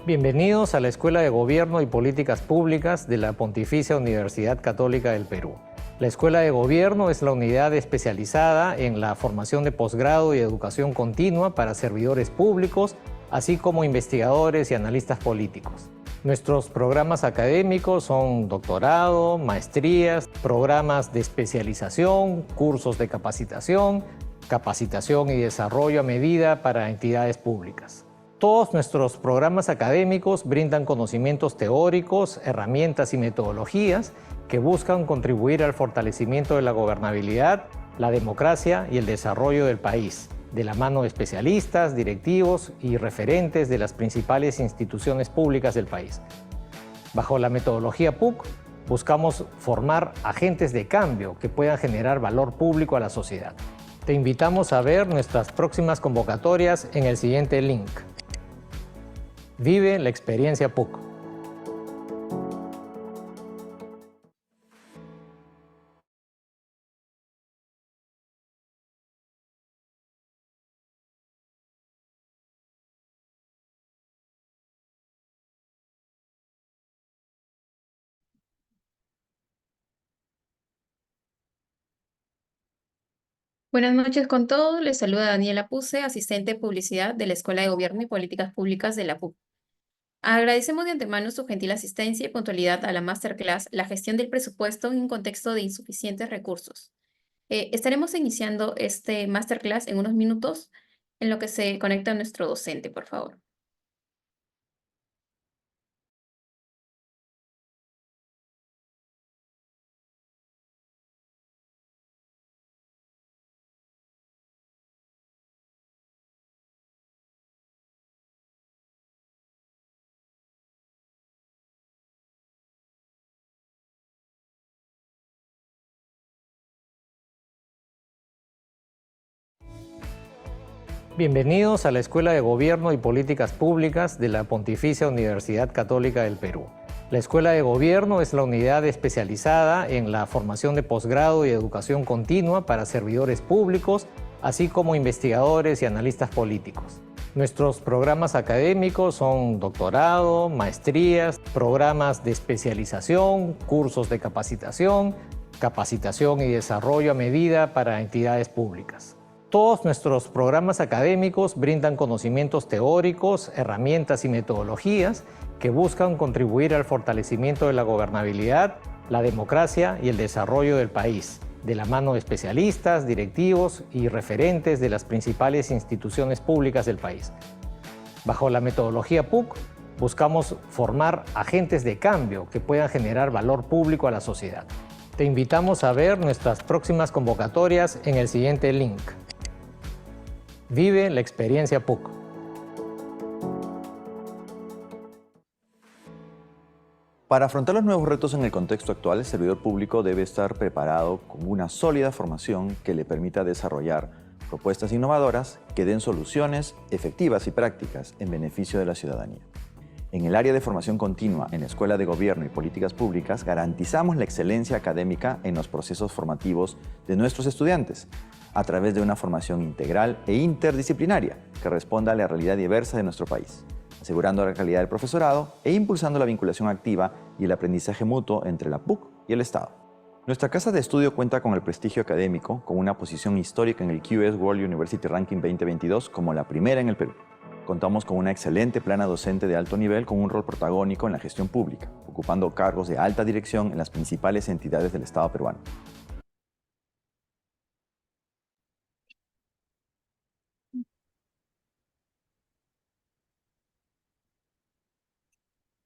Bienvenidos a la Escuela de Gobierno y Políticas Públicas de la Pontificia Universidad Católica del Perú. La Escuela de Gobierno es la unidad especializada en la formación de posgrado y educación continua para servidores públicos, así como investigadores y analistas políticos. Nuestros programas académicos son doctorado, maestrías, programas de especialización, cursos de capacitación, capacitación y desarrollo a medida para entidades públicas. Todos nuestros programas académicos brindan conocimientos teóricos, herramientas y metodologías que buscan contribuir al fortalecimiento de la gobernabilidad, la democracia y el desarrollo del país, de la mano de especialistas, directivos y referentes de las principales instituciones públicas del país. Bajo la metodología PUC, buscamos formar agentes de cambio que puedan generar valor público a la sociedad. Te invitamos a ver nuestras próximas convocatorias en el siguiente link. Vive la experiencia PUC. Buenas noches con todos. Les saluda Daniela Puse, asistente de publicidad de la Escuela de Gobierno y Políticas Públicas de la PUC. Agradecemos de antemano su gentil asistencia y puntualidad a la masterclass La gestión del presupuesto en un contexto de insuficientes recursos. Estaremos iniciando este masterclass en unos minutos, en lo que se conecta nuestro docente, por favor. Bienvenidos a la Escuela de Gobierno y Políticas Públicas de la Pontificia Universidad Católica del Perú. La Escuela de Gobierno es la unidad especializada en la formación de posgrado y educación continua para servidores públicos, así como investigadores y analistas políticos. Nuestros programas académicos son doctorado, maestrías, programas de especialización, cursos de capacitación, capacitación y desarrollo a medida para entidades públicas. Todos nuestros programas académicos brindan conocimientos teóricos, herramientas y metodologías que buscan contribuir al fortalecimiento de la gobernabilidad, la democracia y el desarrollo del país, de la mano de especialistas, directivos y referentes de las principales instituciones públicas del país. Bajo la metodología PUC, buscamos formar agentes de cambio que puedan generar valor público a la sociedad. Te invitamos a ver nuestras próximas convocatorias en el siguiente link. Vive la experiencia PUC. Para afrontar los nuevos retos en el contexto actual, el servidor público debe estar preparado con una sólida formación que le permita desarrollar propuestas innovadoras que den soluciones efectivas y prácticas en beneficio de la ciudadanía. En el área de formación continua en la Escuela de Gobierno y Políticas Públicas garantizamos la excelencia académica en los procesos formativos de nuestros estudiantes a través de una formación integral e interdisciplinaria que responda a la realidad diversa de nuestro país, asegurando la calidad del profesorado e impulsando la vinculación activa y el aprendizaje mutuo entre la PUC y el Estado. Nuestra casa de estudio cuenta con el prestigio académico, con una posición histórica en el QS World University Ranking 2022 como la primera en el Perú. Contamos con una excelente plana docente de alto nivel con un rol protagónico en la gestión pública, ocupando cargos de alta dirección en las principales entidades del Estado peruano.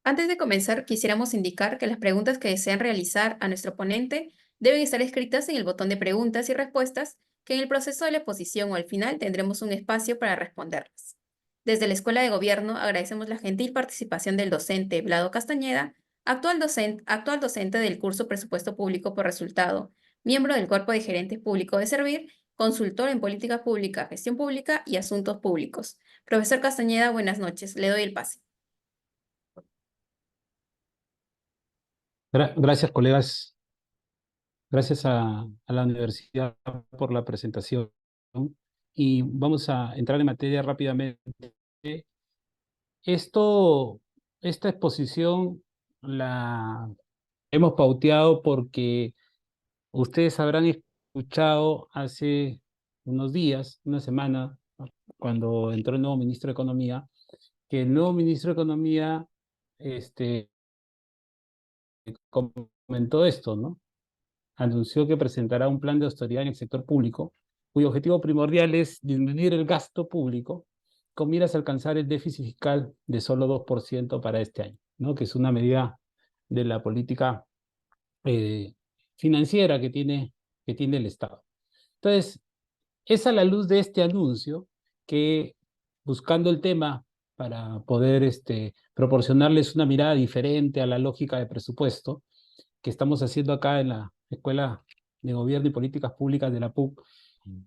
Antes de comenzar, quisiéramos indicar que las preguntas que desean realizar a nuestro ponente deben estar escritas en el botón de preguntas y respuestas, que en el proceso de la exposición o al final tendremos un espacio para responderlas. Desde la Escuela de Gobierno agradecemos la gentil participación del docente Vlado Castañeda, actual docente del curso Presupuesto Público por Resultado, miembro del Cuerpo de Gerentes Públicos de Servir, consultor en Política Pública, Gestión Pública y Asuntos Públicos. Profesor Castañeda, buenas noches. Le doy el pase. Gracias, colegas. Gracias a la universidad por la presentación. Y vamos a entrar en materia rápidamente. Esto esta exposición la hemos pauteado porque ustedes habrán escuchado hace unos días, una semana, cuando entró el nuevo ministro de Economía, que el nuevo ministro de Economía este, comentó esto, ¿no? Anunció que presentará un plan de austeridad en el sector público, cuyo objetivo primordial es disminuir el gasto público con miras a alcanzar el déficit fiscal de solo 2% para este año, ¿no? Que es una medida de la política eh, financiera que tiene el Estado. Entonces, es a la luz de este anuncio que, buscando el tema para poder proporcionarles una mirada diferente a la lógica de presupuesto que estamos haciendo acá en la Escuela de Gobierno y Políticas Públicas de la PUC,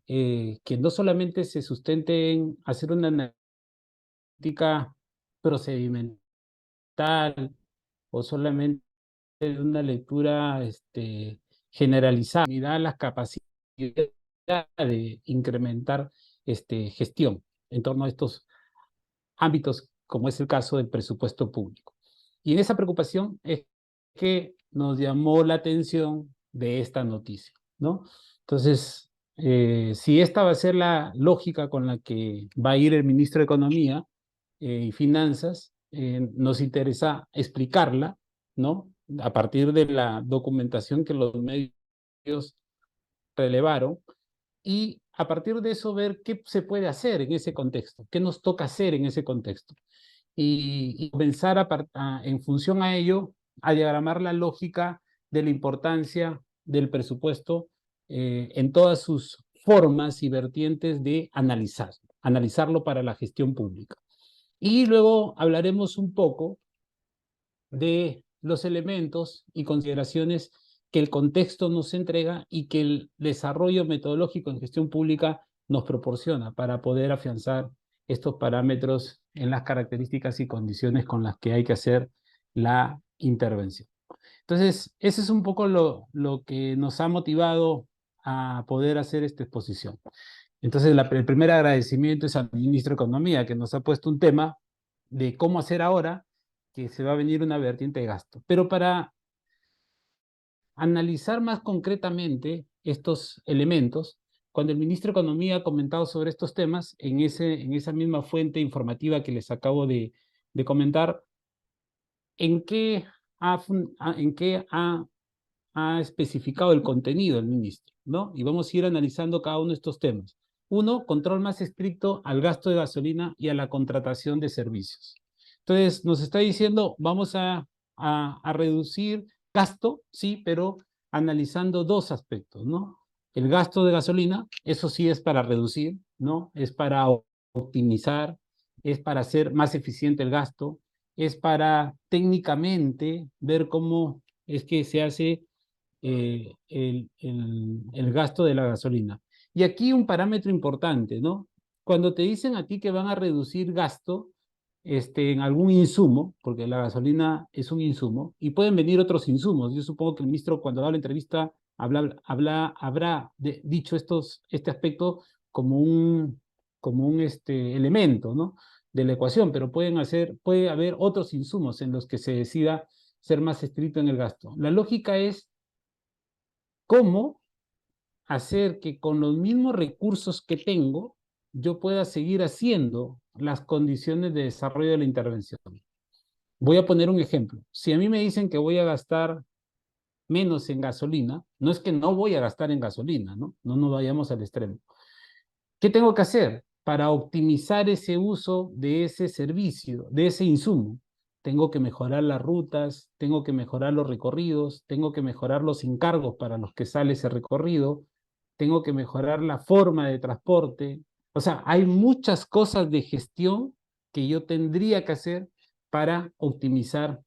que no solamente se sustente en hacer una analítica procedimental o solamente una lectura generalizada, y da las capacidades de incrementar gestión en torno a estos ámbitos, como es el caso del presupuesto público. Y en esa preocupación es que nos llamó la atención de esta noticia, ¿no? Entonces, si esta va a ser la lógica con la que va a ir el ministro de Economía y Finanzas, nos interesa explicarla, ¿no? A partir de la documentación que los medios relevaron y a partir de eso ver qué se puede hacer en ese contexto, qué nos toca hacer en ese contexto y comenzar en función a ello a diagramar la lógica de la importancia del presupuesto en todas sus formas y vertientes de analizarlo para la gestión pública. Y luego hablaremos un poco de los elementos y consideraciones que el contexto nos entrega y que el desarrollo metodológico en gestión pública nos proporciona para poder afianzar estos parámetros en las características y condiciones con las que hay que hacer la intervención. Entonces, ese es un poco lo que nos ha motivado a poder hacer esta exposición. Entonces, el primer agradecimiento es al ministro de Economía, que nos ha puesto un tema de cómo hacer ahora que se va a venir una vertiente de gasto. Pero para analizar más concretamente estos elementos, cuando el ministro de Economía ha comentado sobre estos temas, en esa misma fuente informativa que les acabo de comentar, ¿en qué ha especificado el contenido el ministro, ¿no? Y vamos a ir analizando cada uno de estos temas. Uno, control más estricto al gasto de gasolina y a la contratación de servicios. Entonces, nos está diciendo, vamos a reducir gasto, sí, pero analizando dos aspectos, ¿no? El gasto de gasolina, eso sí es para reducir, ¿no? Es para optimizar, es para hacer más eficiente el gasto, es para técnicamente ver cómo es que se hace el gasto de la gasolina. Y aquí un parámetro importante, ¿no? Cuando te dicen a ti que van a reducir gasto en algún insumo, porque la gasolina es un insumo, y pueden venir otros insumos. Yo supongo que el ministro, cuando da la entrevista, habrá dicho este aspecto como un elemento, ¿no? De la ecuación, pero puede haber otros insumos en los que se decida ser más estricto en el gasto. La lógica es cómo hacer que con los mismos recursos que tengo, yo pueda seguir haciendo las condiciones de desarrollo de la intervención. Voy a poner un ejemplo. Si a mí me dicen que voy a gastar menos en gasolina, no es que no voy a gastar en gasolina, ¿no? No nos vayamos al extremo. ¿Qué tengo que hacer para optimizar ese uso de ese servicio, de ese insumo? Tengo que mejorar las rutas, tengo que mejorar los recorridos, tengo que mejorar los encargos para los que sale ese recorrido, tengo que mejorar la forma de transporte. O sea, hay muchas cosas de gestión que yo tendría que hacer para optimizar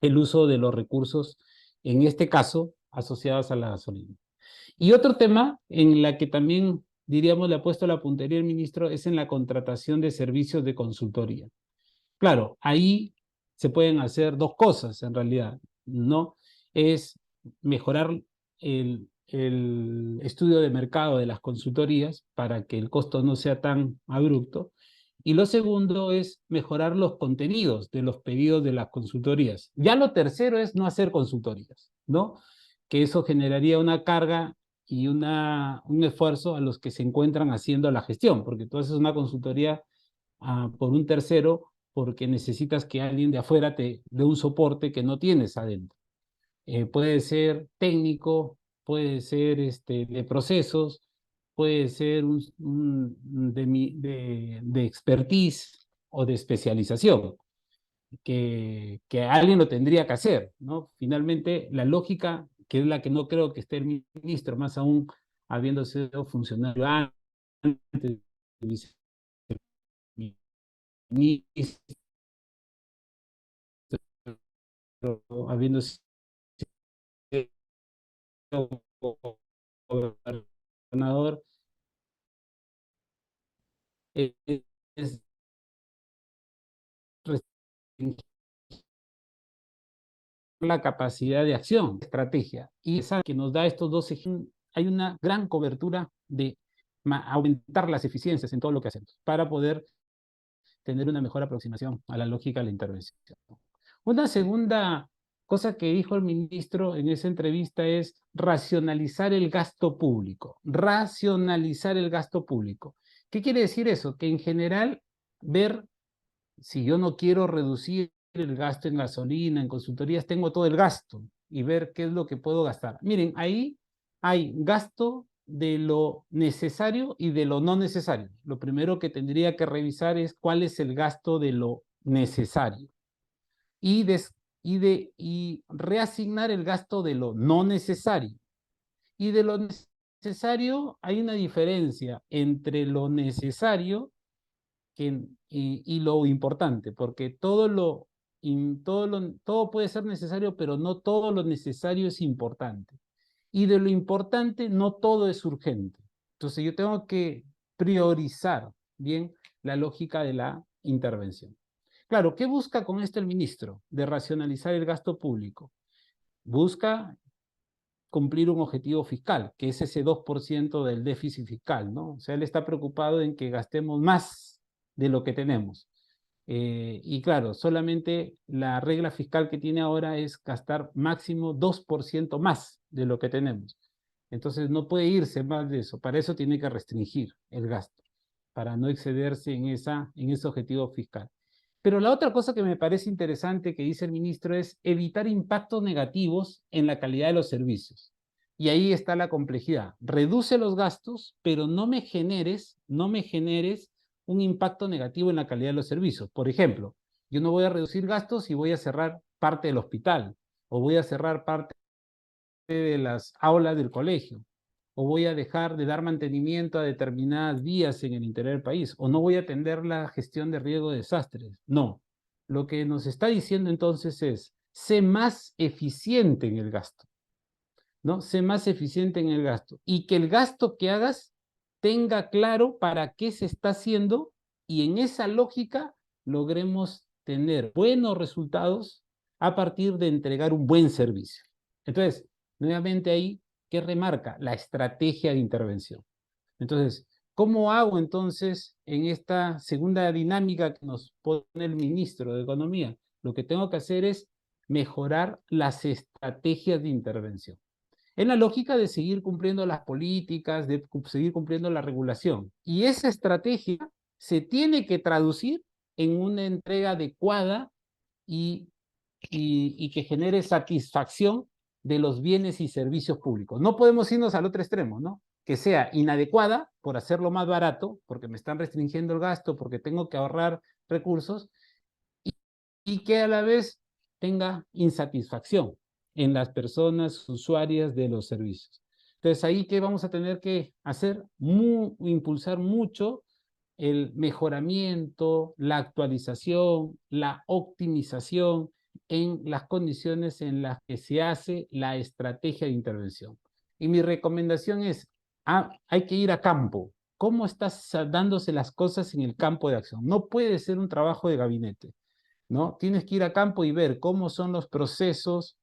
el uso de los recursos, en este caso, asociados a la gasolina. Y otro tema en la que también, diríamos, le ha puesto la puntería el ministro es en la contratación de servicios de consultoría. Claro, ahí se pueden hacer dos cosas en realidad, ¿no? Es mejorar el estudio de mercado de las consultorías para que el costo no sea tan abrupto Y lo segundo es mejorar los contenidos de los pedidos de las consultorías. Ya lo tercero es no hacer consultorías, ¿no? Que eso generaría una carga y un esfuerzo a los que se encuentran haciendo la gestión, porque tú haces una consultoría por un tercero porque necesitas que alguien de afuera te dé un soporte que no tienes adentro. Puede ser técnico, puede ser de procesos, puede ser de expertise o de especialización, que alguien lo tendría que hacer, ¿no? Finalmente, la lógica, que es la que no creo que esté el ministro, más aún habiendo sido funcionario antes, viceministro, habiendo sido gobernador, es restringir la capacidad de acción, estrategia. Y esa que nos da estos dos ejemplos, hay una gran cobertura de aumentar las eficiencias en todo lo que hacemos para poder tener una mejor aproximación a la lógica de la intervención. Una segunda cosa que dijo el ministro en esa entrevista es racionalizar el gasto público. Racionalizar el gasto público. ¿Qué quiere decir eso? Que en general ver si yo no quiero reducir el gasto en gasolina, en consultorías, tengo todo el gasto y ver qué es lo que puedo gastar. Miren, ahí hay gasto de lo necesario y de lo no necesario. Lo primero que tendría que revisar es cuál es el gasto de lo necesario y reasignar el gasto de lo no necesario. Y de lo necesario hay una diferencia entre lo necesario y lo importante, porque todo puede ser necesario, pero no todo lo necesario es importante. Y de lo importante, no todo es urgente. Entonces yo tengo que priorizar bien la lógica de la intervención. Claro, ¿qué busca con esto el ministro? De racionalizar el gasto público. Busca cumplir un objetivo fiscal, que es ese 2% del déficit fiscal, ¿no? O sea, él está preocupado en que gastemos más de lo que tenemos. Y claro, solamente la regla fiscal que tiene ahora es gastar máximo 2% más de lo que tenemos. Entonces no puede irse más de eso. Para eso tiene que restringir el gasto, para no excederse en ese objetivo fiscal. Pero la otra cosa que me parece interesante que dice el ministro es evitar impactos negativos en la calidad de los servicios. Y ahí está la complejidad. Reduce los gastos, pero no me generes un impacto negativo en la calidad de los servicios. Por ejemplo, yo no voy a reducir gastos y voy a cerrar parte del hospital, o voy a cerrar parte de las aulas del colegio, o voy a dejar de dar mantenimiento a determinadas vías en el interior del país, o no voy a atender la gestión de riesgo de desastres. No. Lo que nos está diciendo entonces es, sé más eficiente en el gasto, ¿no? Sé más eficiente en el gasto. Y que el gasto que hagas tenga claro para qué se está haciendo y en esa lógica logremos tener buenos resultados a partir de entregar un buen servicio. Entonces, nuevamente ahí, ¿qué remarca? La estrategia de intervención. Entonces, ¿cómo hago entonces en esta segunda dinámica que nos pone el ministro de Economía? Lo que tengo que hacer es mejorar las estrategias de intervención. En la lógica de seguir cumpliendo las políticas, de seguir cumpliendo la regulación. Y esa estrategia se tiene que traducir en una entrega adecuada y que genere satisfacción de los bienes y servicios públicos. No podemos irnos al otro extremo, ¿no? Que sea inadecuada por hacerlo más barato, porque me están restringiendo el gasto, porque tengo que ahorrar recursos, y que a la vez tenga insatisfacción en las personas usuarias de los servicios. Entonces, ahí que vamos a tener que hacer, impulsar mucho el mejoramiento, la actualización, la optimización en las condiciones en las que se hace la estrategia de intervención. Y mi recomendación es, hay que ir a campo. ¿Cómo estás dándose las cosas en el campo de acción? No puede ser un trabajo de gabinete, ¿no? Tienes que ir a campo y ver cómo son los procesos,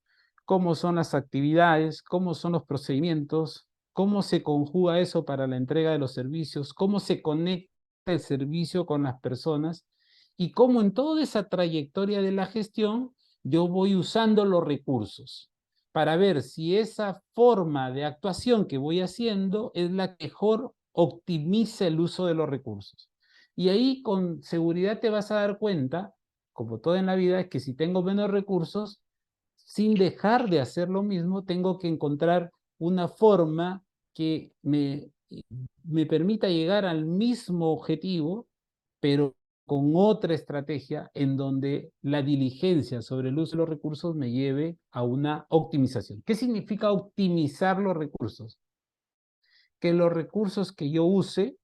cómo son las actividades, cómo son los procedimientos, cómo se conjuga eso para la entrega de los servicios, cómo se conecta el servicio con las personas y cómo en toda esa trayectoria de la gestión yo voy usando los recursos para ver si esa forma de actuación que voy haciendo es la que mejor optimiza el uso de los recursos. Y ahí con seguridad te vas a dar cuenta, como todo en la vida, es que si tengo menos recursos, sin dejar de hacer lo mismo, tengo que encontrar una forma que me permita llegar al mismo objetivo, pero con otra estrategia en donde la diligencia sobre el uso de los recursos me lleve a una optimización. ¿Qué significa optimizar los recursos? Que los recursos que yo use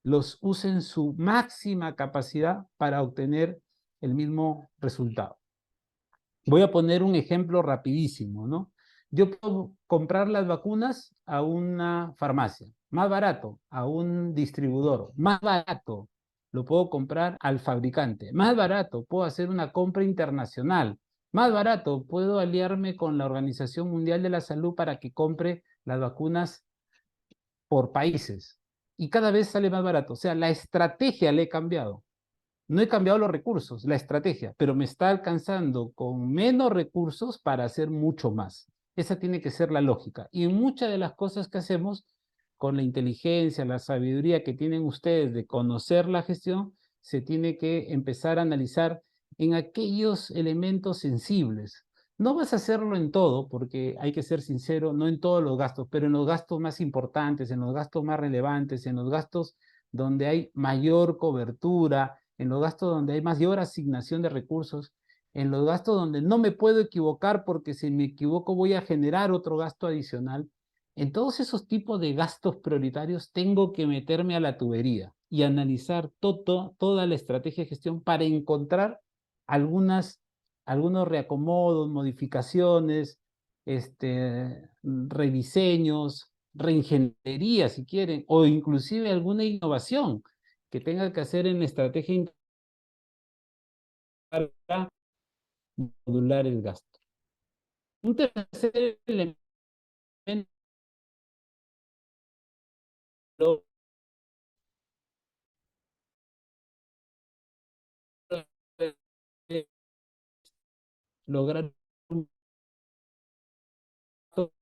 los use en su máxima capacidad para obtener el mismo resultado. Voy a poner un ejemplo rapidísimo, ¿no? Yo puedo comprar las vacunas a una farmacia, más barato, a un distribuidor, más barato, lo puedo comprar al fabricante, más barato, puedo hacer una compra internacional, más barato, puedo aliarme con la Organización Mundial de la Salud para que compre las vacunas por países. Y cada vez sale más barato. O sea, la estrategia le he cambiado. No he cambiado los recursos, la estrategia, pero me está alcanzando con menos recursos para hacer mucho más. Esa tiene que ser la lógica. Y muchas de las cosas que hacemos con la inteligencia, la sabiduría que tienen ustedes de conocer la gestión, se tiene que empezar a analizar en aquellos elementos sensibles. No vas a hacerlo en todo, porque hay que ser sincero, no en todos los gastos, pero en los gastos más importantes, en los gastos más relevantes, en los gastos donde hay mayor cobertura, en los gastos donde hay mayor asignación de recursos, en los gastos donde no me puedo equivocar porque si me equivoco voy a generar otro gasto adicional. En todos esos tipos de gastos prioritarios tengo que meterme a la tubería y analizar toda la estrategia de gestión para encontrar algunos reacomodos, modificaciones, rediseños, reingeniería si quieren, o inclusive alguna innovación que tenga que hacer en la estrategia para modular el gasto. Un tercer elemento es lograr un gasto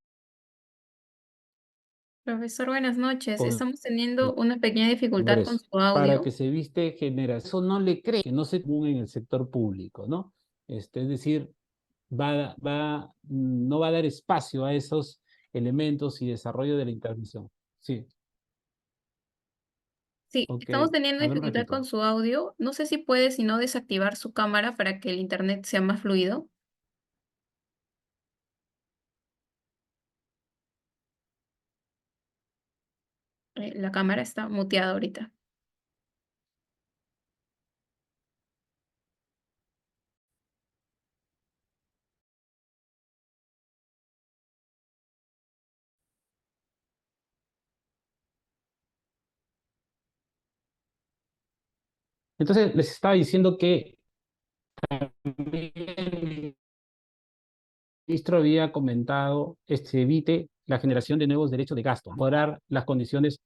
Profesor, buenas noches. con Estamos el teniendo una pequeña dificultad con Congreso su para que audio. se viste generación. Eso no le cree, que no se común en el sector público, ¿no? Es decir, no va a dar espacio a esos elementos y desarrollo de la intervención. Sí, Sí, ok. estamos teniendo A ver un dificultad con ratito. su audio. No sé si puede, si no, desactivar su cámara para que el internet sea más fluido. La cámara está muteada ahorita. Entonces, les estaba diciendo que el ministro había comentado, evite la generación de nuevos derechos de gasto, mejorar las condiciones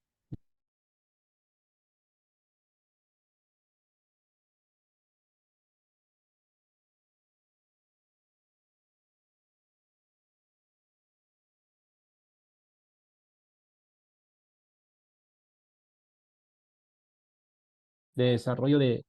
de desarrollo del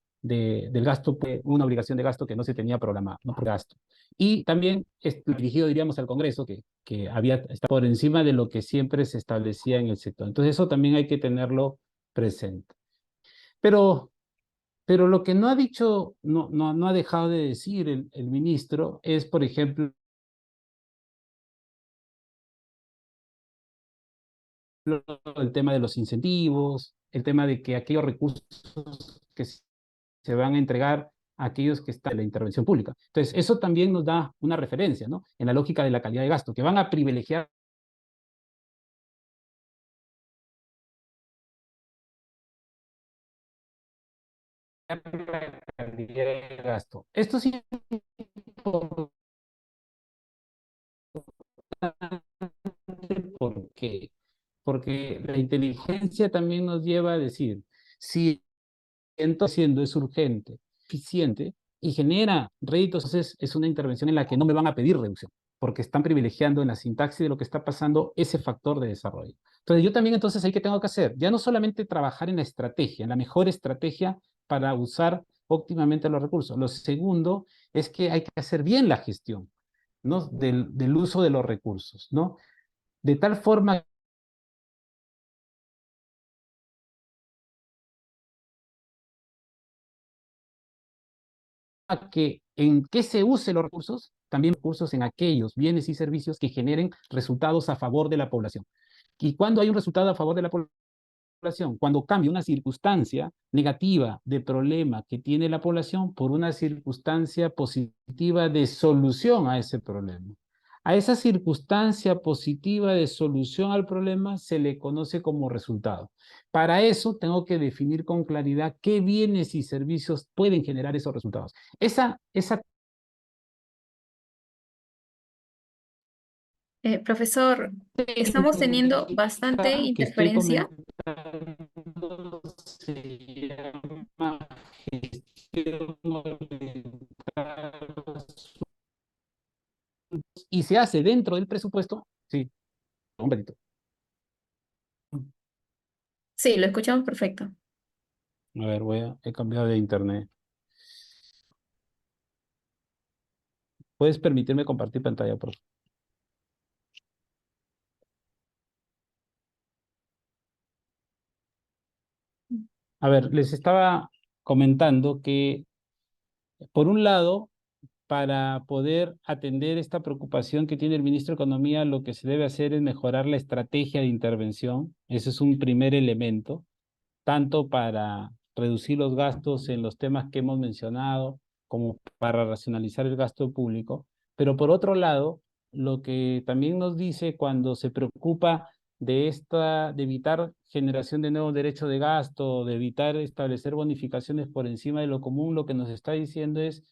gasto, una obligación de gasto que no se tenía programado, no por gasto. Y también dirigido, diríamos, al Congreso, que está por encima de lo que siempre se establecía en el sector. Entonces, eso también hay que tenerlo presente. Pero, pero lo que no ha dicho, no ha dejado de decir el ministro es, por ejemplo, el tema de los incentivos, el tema de que aquellos recursos que se van a entregar a aquellos que están en la intervención pública. Entonces, eso también nos da una referencia, ¿no? En la lógica de la calidad de gasto, que van a privilegiar la calidad de gasto. Esto sí importante. ¿Por qué? Porque la inteligencia también nos lleva a decir, si haciendo es urgente, eficiente y genera réditos, entonces es una intervención en la que no me van a pedir reducción, porque están privilegiando en la sintaxis de lo que está pasando ese factor de desarrollo. Entonces yo también entonces ahí, ¿qué tengo que hacer? Ya no solamente trabajar en la estrategia, en la mejor estrategia para usar óptimamente los recursos. Lo segundo es que hay que hacer bien la gestión, ¿no? del uso de los recursos, ¿no? De tal forma que en qué se use los recursos, también recursos en aquellos bienes y servicios que generen resultados a favor de la población. Y cuando hay un resultado a favor de la población, cuando cambia una circunstancia negativa de problema que tiene la población por una circunstancia positiva de solución a ese problema. A esa circunstancia positiva de solución al problema se le conoce como resultado. Para eso tengo que definir con claridad qué bienes y servicios pueden generar esos resultados. Esa Profesor, estamos teniendo bastante que estoy interferencia. comentando se llama gestión orientada y se hace dentro del presupuesto. Sí, un ratito. Sí, lo escuchamos perfecto. A ver, he cambiado de internet. ¿Puedes permitirme compartir pantalla, por favor? A ver, les estaba comentando que, por un lado, para poder atender esta preocupación que tiene el ministro de Economía, lo que se debe hacer es mejorar la estrategia de intervención. Ese es un primer elemento, tanto para reducir los gastos en los temas que hemos mencionado, como para racionalizar el gasto público. Pero por otro lado, lo que también nos dice cuando se preocupa de evitar generación de nuevos derechos de gasto, de evitar establecer bonificaciones por encima de lo común, lo que nos está diciendo es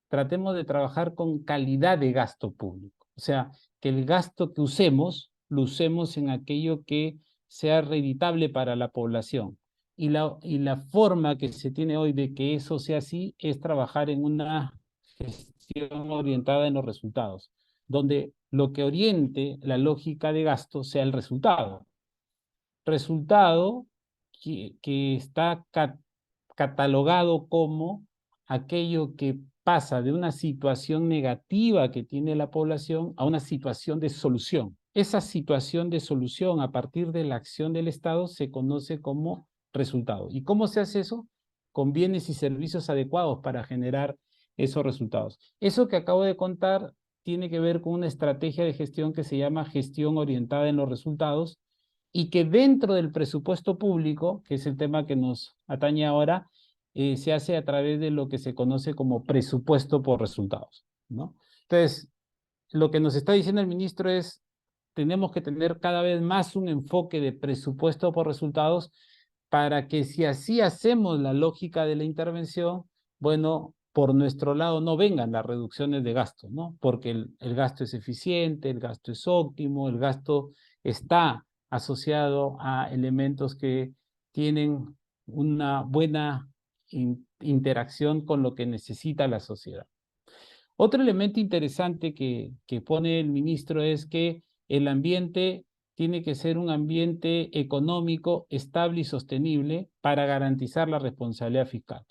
tratemos de trabajar con calidad de gasto público. O sea, que el gasto que usemos, lo usemos en aquello que sea reditable para la población. Y la forma que se tiene hoy de que eso sea así es trabajar en una gestión orientada en los resultados, donde lo que oriente la lógica de gasto sea el resultado. Resultado que está catalogado como aquello que pasa de una situación negativa que tiene la población a una situación de solución. Esa situación de solución a partir de la acción del Estado se conoce como resultado. ¿Y cómo se hace eso? Con bienes y servicios adecuados para generar esos resultados. Eso que acabo de contar tiene que ver con una estrategia de gestión que se llama gestión orientada en los resultados y que dentro del presupuesto público, que es el tema que nos atañe ahora, se hace a través de lo que se conoce como presupuesto por resultados, ¿no? Entonces, lo que nos está diciendo el ministro es, tenemos que tener cada vez más un enfoque de presupuesto por resultados para que si así hacemos la lógica de la intervención, bueno, por nuestro lado no vengan las reducciones de gasto, ¿no? Porque el gasto es eficiente, el gasto es óptimo, el gasto está asociado a elementos que tienen una buena interacción con lo que necesita la sociedad. Otro elemento interesante que pone el ministro es que el ambiente tiene que ser un ambiente económico estable y sostenible para garantizar la responsabilidad fiscal.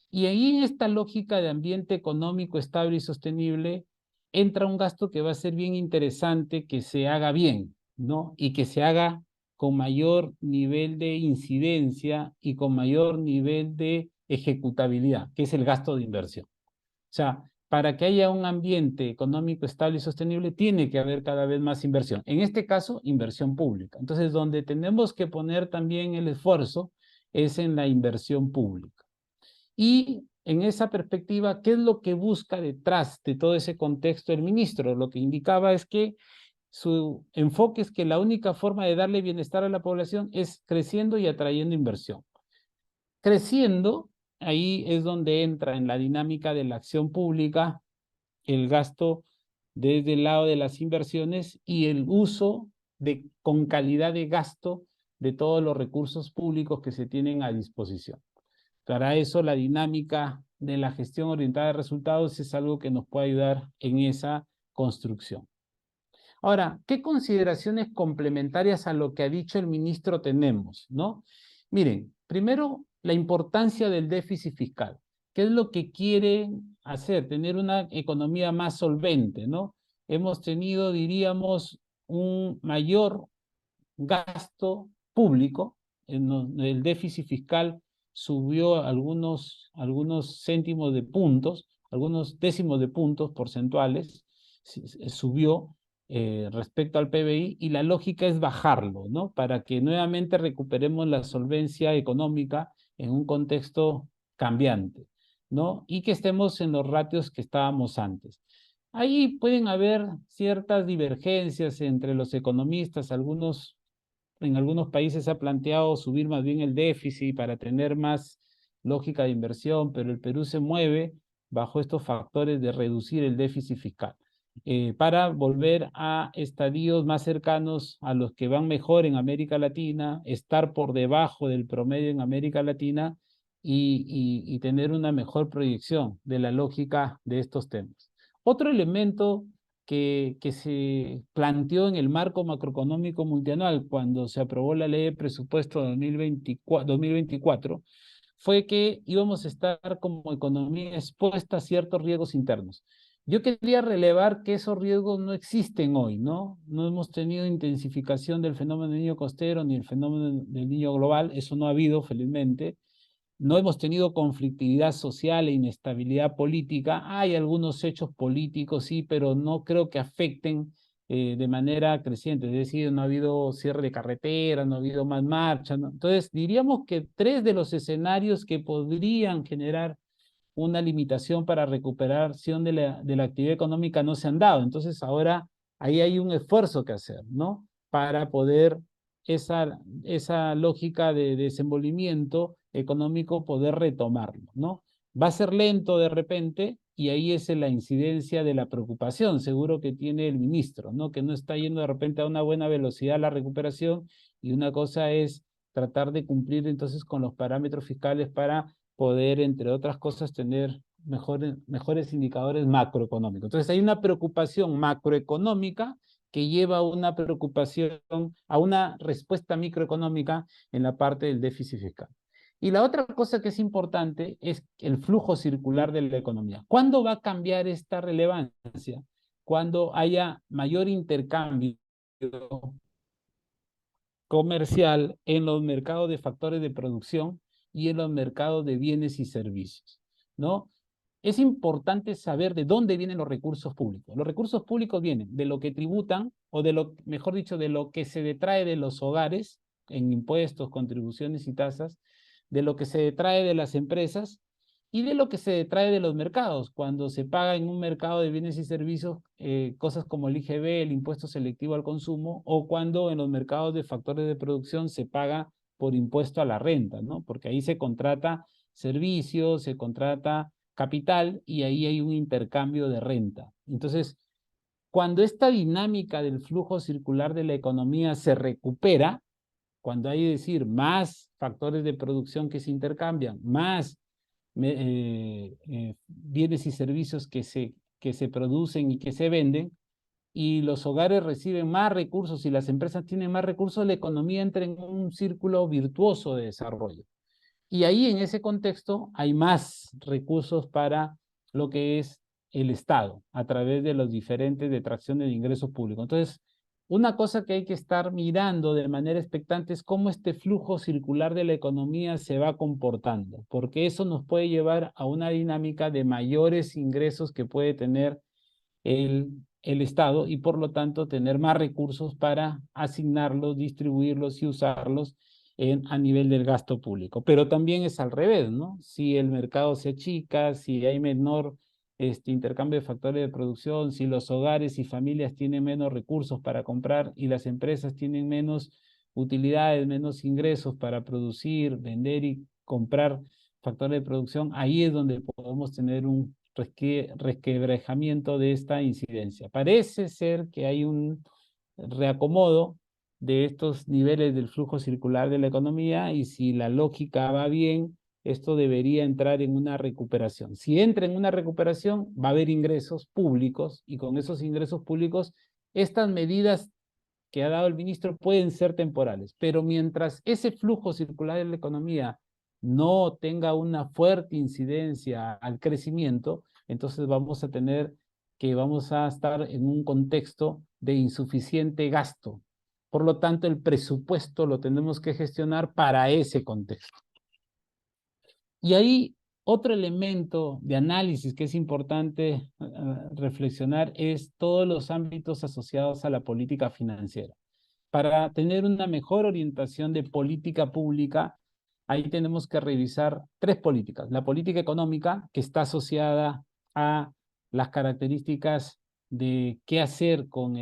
Y ahí en esta lógica de ambiente económico estable y sostenible entra un gasto que va a ser bien interesante que se haga bien, ¿no? Y que se haga con mayor nivel de incidencia y con mayor nivel de ejecutabilidad, que es el gasto de inversión. O sea, para que haya un ambiente económico estable y sostenible, tiene que haber cada vez más inversión. En este caso, inversión pública. Entonces, donde tenemos que poner también el esfuerzo es en la inversión pública. Y en esa perspectiva, ¿qué es lo que busca detrás de todo ese contexto el ministro? Lo que indicaba es que su enfoque es que la única forma de darle bienestar a la población es creciendo y atrayendo inversión. Creciendo, ahí es donde entra en la dinámica de la acción pública el gasto desde el lado de las inversiones y el uso con calidad de gasto de todos los recursos públicos que se tienen a disposición. Para eso la dinámica de la gestión orientada a resultados es algo que nos puede ayudar en esa construcción. Ahora, ¿qué consideraciones complementarias a lo que ha dicho el ministro tenemos, ¿no? Miren, primero, la importancia del déficit fiscal. ¿Qué es lo que quieren hacer? Tener una economía más solvente, ¿no? Hemos tenido, diríamos, un mayor gasto público. El déficit fiscal subió algunos céntimos de puntos, algunos décimos de puntos porcentuales, subió respecto al PBI, y la lógica es bajarlo, ¿no? Para que nuevamente recuperemos la solvencia económica en un contexto cambiante, ¿no? Y que estemos en los ratios que estábamos antes. Ahí pueden haber ciertas divergencias entre los economistas. En algunos países se ha planteado subir más bien el déficit para tener más lógica de inversión, pero el Perú se mueve bajo estos factores de reducir el déficit fiscal, para volver a estadios más cercanos a los que van mejor en América Latina, estar por debajo del promedio en América Latina y tener una mejor proyección de la lógica de estos temas. Otro elemento que se planteó en el marco macroeconómico multianual cuando se aprobó la ley de presupuesto 2024 fue que íbamos a estar como economía expuesta a ciertos riesgos internos. Yo quería relevar que esos riesgos no existen hoy, ¿no? No hemos tenido intensificación del fenómeno del niño costero ni el fenómeno del niño global, eso no ha habido, felizmente. No hemos tenido conflictividad social e inestabilidad política. Hay algunos hechos políticos, sí, pero no creo que afecten de manera creciente. Es decir, no ha habido cierre de carretera, no ha habido más marcha, ¿no? Entonces, diríamos que 3 de los escenarios que podrían generar una limitación para recuperación de la actividad económica no se han dado. Entonces, ahora ahí hay un esfuerzo que hacer, ¿no? Para poder esa lógica de desenvolvimiento económico poder retomarlo, ¿no? Va a ser lento de repente y ahí es la incidencia de la preocupación, seguro que tiene el ministro, ¿no? Que no está yendo de repente a una buena velocidad la recuperación, y una cosa es tratar de cumplir entonces con los parámetros fiscales para poder, entre otras cosas, tener mejores indicadores macroeconómicos. Entonces hay una preocupación macroeconómica que lleva a una preocupación, a una respuesta microeconómica en la parte del déficit fiscal. Y la otra cosa que es importante es el flujo circular de la economía. ¿Cuándo va a cambiar esta relevancia? Cuando haya mayor intercambio comercial en los mercados de factores de producción y en los mercados de bienes y servicios, ¿no? Es importante saber de dónde vienen los recursos públicos. Los recursos públicos vienen de lo que tributan, o de lo, mejor dicho, de lo que se detrae de los hogares en impuestos, contribuciones y tasas, de lo que se detrae de las empresas y de lo que se detrae de los mercados. Cuando se paga en un mercado de bienes y servicios cosas como el IGB, el impuesto selectivo al consumo, o cuando en los mercados de factores de producción se paga por impuesto a la renta, ¿no? Porque ahí se contrata servicios, se contrata capital y ahí hay un intercambio de renta. Entonces, cuando esta dinámica del flujo circular de la economía se recupera, cuando hay, decir, más factores de producción que se intercambian, más bienes y servicios que se producen y que se venden, y los hogares reciben más recursos y las empresas tienen más recursos, la economía entra en un círculo virtuoso de desarrollo. Y ahí, en ese contexto, hay más recursos para lo que es el Estado, a través de los diferentes detracciones de ingresos públicos. Entonces, una cosa que hay que estar mirando de manera expectante es cómo este flujo circular de la economía se va comportando, porque eso nos puede llevar a una dinámica de mayores ingresos que puede tener el Estado, y por lo tanto tener más recursos para asignarlos, distribuirlos y usarlos a nivel del gasto público. Pero también es al revés, ¿no? Si el mercado se achica, si hay menor intercambio de factores de producción, si los hogares y familias tienen menos recursos para comprar y las empresas tienen menos utilidades, menos ingresos para producir, vender y comprar factores de producción, ahí es donde podemos tener un resquebrajamiento de esta incidencia. Parece ser que hay un reacomodo de estos niveles del flujo circular de la economía, y si la lógica va bien, esto debería entrar en una recuperación. Si entra en una recuperación, va a haber ingresos públicos, y con esos ingresos públicos, estas medidas que ha dado el ministro pueden ser temporales, pero mientras ese flujo circular en la economía no tenga una fuerte incidencia al crecimiento, entonces vamos a estar en un contexto de insuficiente gasto. Por lo tanto, el presupuesto lo tenemos que gestionar para ese contexto. Y ahí otro elemento de análisis que es importante reflexionar es todos los ámbitos asociados a la política financiera. Para tener una mejor orientación de política pública, ahí tenemos que revisar tres políticas. La política económica, que está asociada a las características de qué hacer con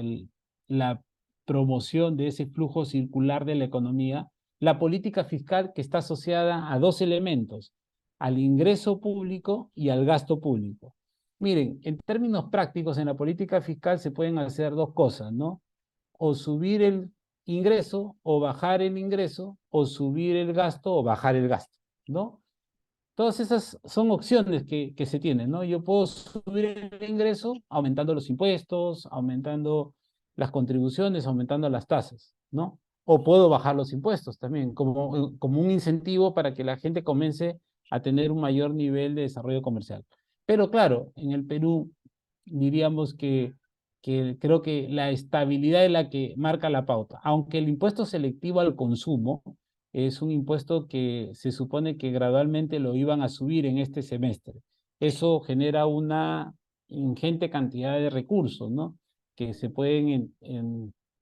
la promoción de ese flujo circular de la economía. La política fiscal, que está asociada a dos elementos: al ingreso público y al gasto público. Miren, en términos prácticos, en la política fiscal se pueden hacer dos cosas, ¿no? O subir el ingreso o bajar el ingreso, o subir el gasto o bajar el gasto, ¿no? Todas esas son opciones que se tienen, ¿no? Yo puedo subir el ingreso aumentando los impuestos, aumentando las contribuciones, aumentando las tasas, ¿no? O puedo bajar los impuestos también, como un incentivo para que la gente comience a tener un mayor nivel de desarrollo comercial. Pero claro, en el Perú diríamos que creo que la estabilidad es la que marca la pauta, aunque el impuesto selectivo al consumo es un impuesto que se supone que gradualmente lo iban a subir en este semestre. Eso genera una ingente cantidad de recursos, ¿no?, que se pueden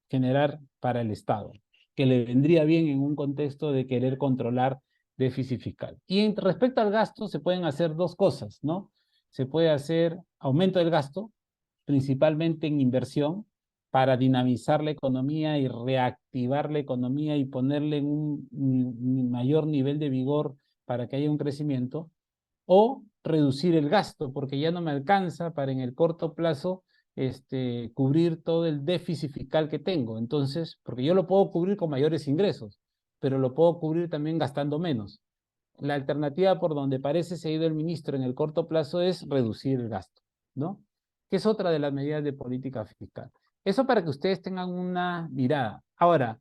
generar para el Estado, que le vendría bien en un contexto de querer controlar déficit fiscal. Y respecto al gasto, se pueden hacer dos cosas, ¿no? Se puede hacer aumento del gasto, principalmente en inversión, para dinamizar la economía y reactivar la economía y ponerle en un mayor nivel de vigor para que haya un crecimiento, o reducir el gasto, porque ya no me alcanza para en el corto plazo cubrir todo el déficit fiscal que tengo. Entonces, porque yo lo puedo cubrir con mayores ingresos, pero lo puedo cubrir también gastando menos. La alternativa por donde parece se ha ido el ministro en el corto plazo es reducir el gasto, ¿no?, que es otra de las medidas de política fiscal. Eso para que ustedes tengan una mirada. Ahora,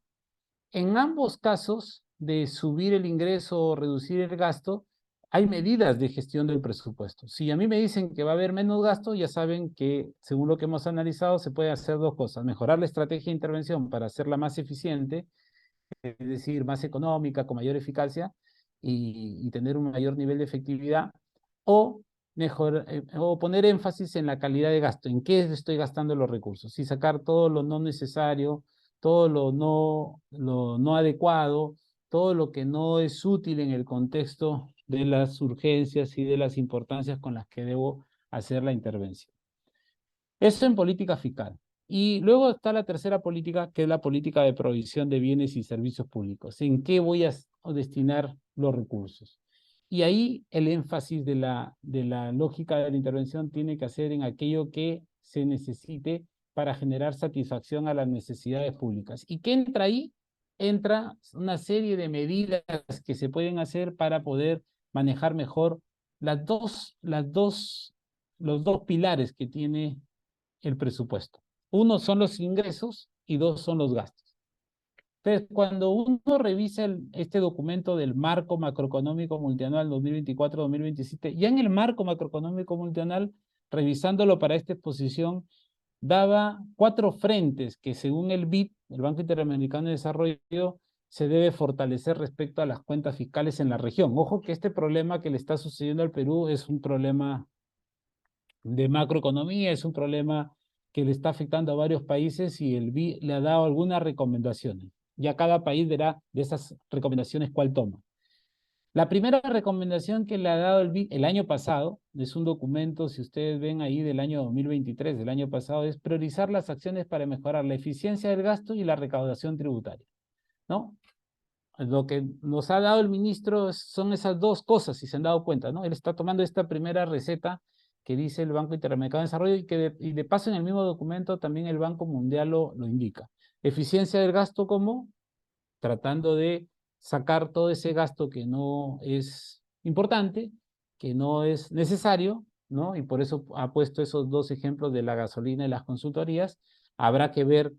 en ambos casos de subir el ingreso o reducir el gasto, hay medidas de gestión del presupuesto. Si a mí me dicen que va a haber menos gasto, ya saben que, según lo que hemos analizado, se puede hacer dos cosas: mejorar la estrategia de intervención para hacerla más eficiente, es decir, más económica, con mayor eficacia, y tener un mayor nivel de efectividad, o o poner énfasis en la calidad de gasto, en qué estoy gastando los recursos, y sacar todo lo no necesario, todo lo no adecuado, todo lo que no es útil en el contexto de las urgencias y de las importancias con las que debo hacer la intervención. Eso en política fiscal. Y luego está la tercera política, que es la política de provisión de bienes y servicios públicos. ¿En qué voy a destinar los recursos? Y ahí el énfasis de la lógica de la intervención tiene que hacer en aquello que se necesite para generar satisfacción a las necesidades públicas. ¿Y qué entra ahí? Entra una serie de medidas que se pueden hacer para poder manejar mejor los dos pilares que tiene el presupuesto. Uno son los ingresos y dos son los gastos. Entonces, cuando uno revisa este documento del marco macroeconómico multianual 2024-2027, ya en el marco macroeconómico multianual, revisándolo para esta exposición, daba 4 frentes que, según el BID, el Banco Interamericano de Desarrollo, se debe fortalecer respecto a las cuentas fiscales en la región. Ojo que este problema que le está sucediendo al Perú es un problema de macroeconomía, es un problema que le está afectando a varios países, y el BID le ha dado algunas recomendaciones. Ya cada país verá de esas recomendaciones cuál toma. La primera recomendación que le ha dado el BID el año pasado, es un documento, si ustedes ven ahí, del año 2023, del año pasado, es priorizar las acciones para mejorar la eficiencia del gasto y la recaudación tributaria, ¿no? Lo que nos ha dado el ministro son esas dos cosas, si se han dado cuenta, ¿no? Él está tomando esta primera receta que dice el Banco Interamericano de Desarrollo, y de paso en el mismo documento también el Banco Mundial lo indica. Eficiencia del gasto, como tratando de sacar todo ese gasto que no es importante, que no es necesario, ¿no? Y por eso ha puesto esos dos ejemplos de la gasolina y las consultorías. Habrá que ver,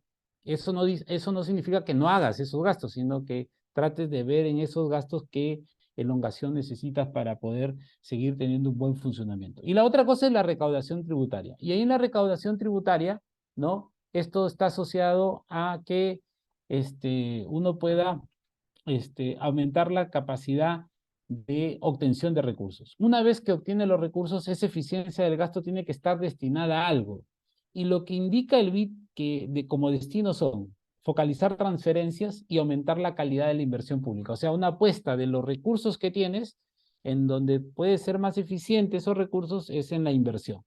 eso no significa que no hagas esos gastos, sino que trates de ver en esos gastos qué elongación necesitas para poder seguir teniendo un buen funcionamiento. Y la otra cosa es la recaudación tributaria. Y ahí en la recaudación tributaria, ¿no? Esto está asociado a que uno pueda aumentar la capacidad de obtención de recursos. Una vez que obtiene los recursos, esa eficiencia del gasto tiene que estar destinada a algo. Y lo que indica el BID como destino son focalizar transferencias y aumentar la calidad de la inversión pública. O sea, una apuesta de los recursos que tienes, en donde puede ser más eficiente esos recursos, es en la inversión.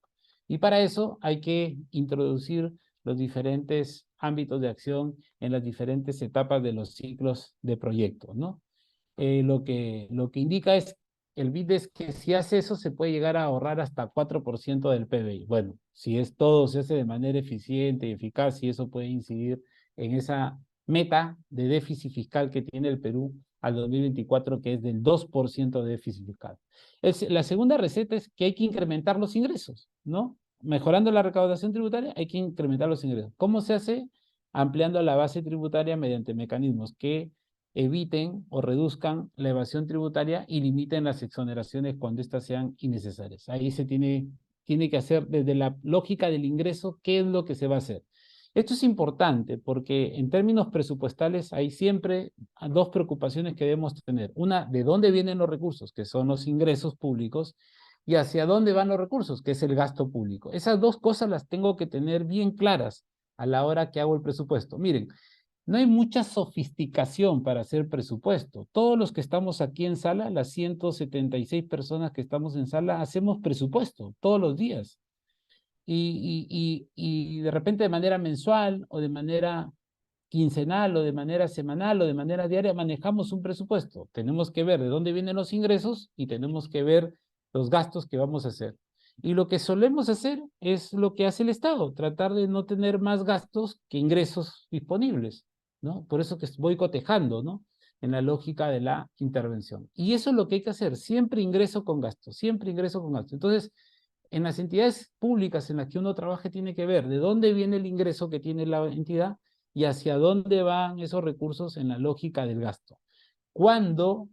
Y para eso hay que introducir los diferentes ámbitos de acción en las diferentes etapas de los ciclos de proyectos, ¿no? Lo que indica el BID es que si hace eso se puede llegar a ahorrar hasta 4% del PBI. Bueno, si todo se hace de manera eficiente y eficaz, y eso puede incidir en esa meta de déficit fiscal que tiene el Perú al 2024, que es del 2% de déficit fiscal. La segunda receta es que hay que incrementar los ingresos, ¿no? Mejorando la recaudación tributaria, hay que incrementar los ingresos. ¿Cómo se hace? Ampliando la base tributaria mediante mecanismos que eviten o reduzcan la evasión tributaria y limiten las exoneraciones cuando éstas sean innecesarias. Ahí se tiene que hacer desde la lógica del ingreso qué es lo que se va a hacer. Esto es importante porque en términos presupuestales hay siempre dos preocupaciones que debemos tener. Una, de dónde vienen los recursos, que son los ingresos públicos, y hacia dónde van los recursos, que es el gasto público. Esas dos cosas las tengo que tener bien claras a la hora que hago el presupuesto. Miren, no hay mucha sofisticación para hacer presupuesto. Todos los que estamos aquí en sala, las 176 personas que estamos en sala, hacemos presupuesto todos los días. Y de repente de manera mensual o de manera quincenal o de manera semanal o de manera diaria manejamos un presupuesto. Tenemos que ver de dónde vienen los ingresos y tenemos que ver los gastos que vamos a hacer. Y lo que solemos hacer es lo que hace el Estado, tratar de no tener más gastos que ingresos disponibles, ¿no? Por eso que voy cotejando, ¿no? En la lógica de la intervención. Y eso es lo que hay que hacer, siempre ingreso con gasto, siempre ingreso con gasto. Entonces, en las entidades públicas en las que uno trabaje tiene que ver de dónde viene el ingreso que tiene la entidad y hacia dónde van esos recursos en la lógica del gasto. ¿Cuándo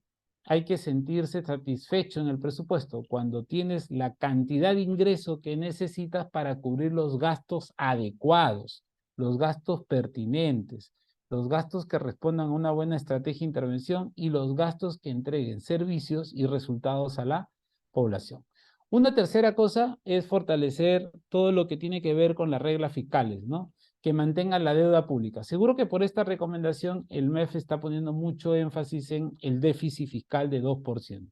hay que sentirse satisfecho en el presupuesto? Cuando tienes la cantidad de ingreso que necesitas para cubrir los gastos adecuados, los gastos pertinentes, los gastos que respondan a una buena estrategia de intervención y los gastos que entreguen servicios y resultados a la población. Una tercera cosa es fortalecer todo lo que tiene que ver con las reglas fiscales, ¿no? Que mantengan la deuda pública. Seguro que por esta recomendación el MEF está poniendo mucho énfasis en el déficit fiscal de 2%.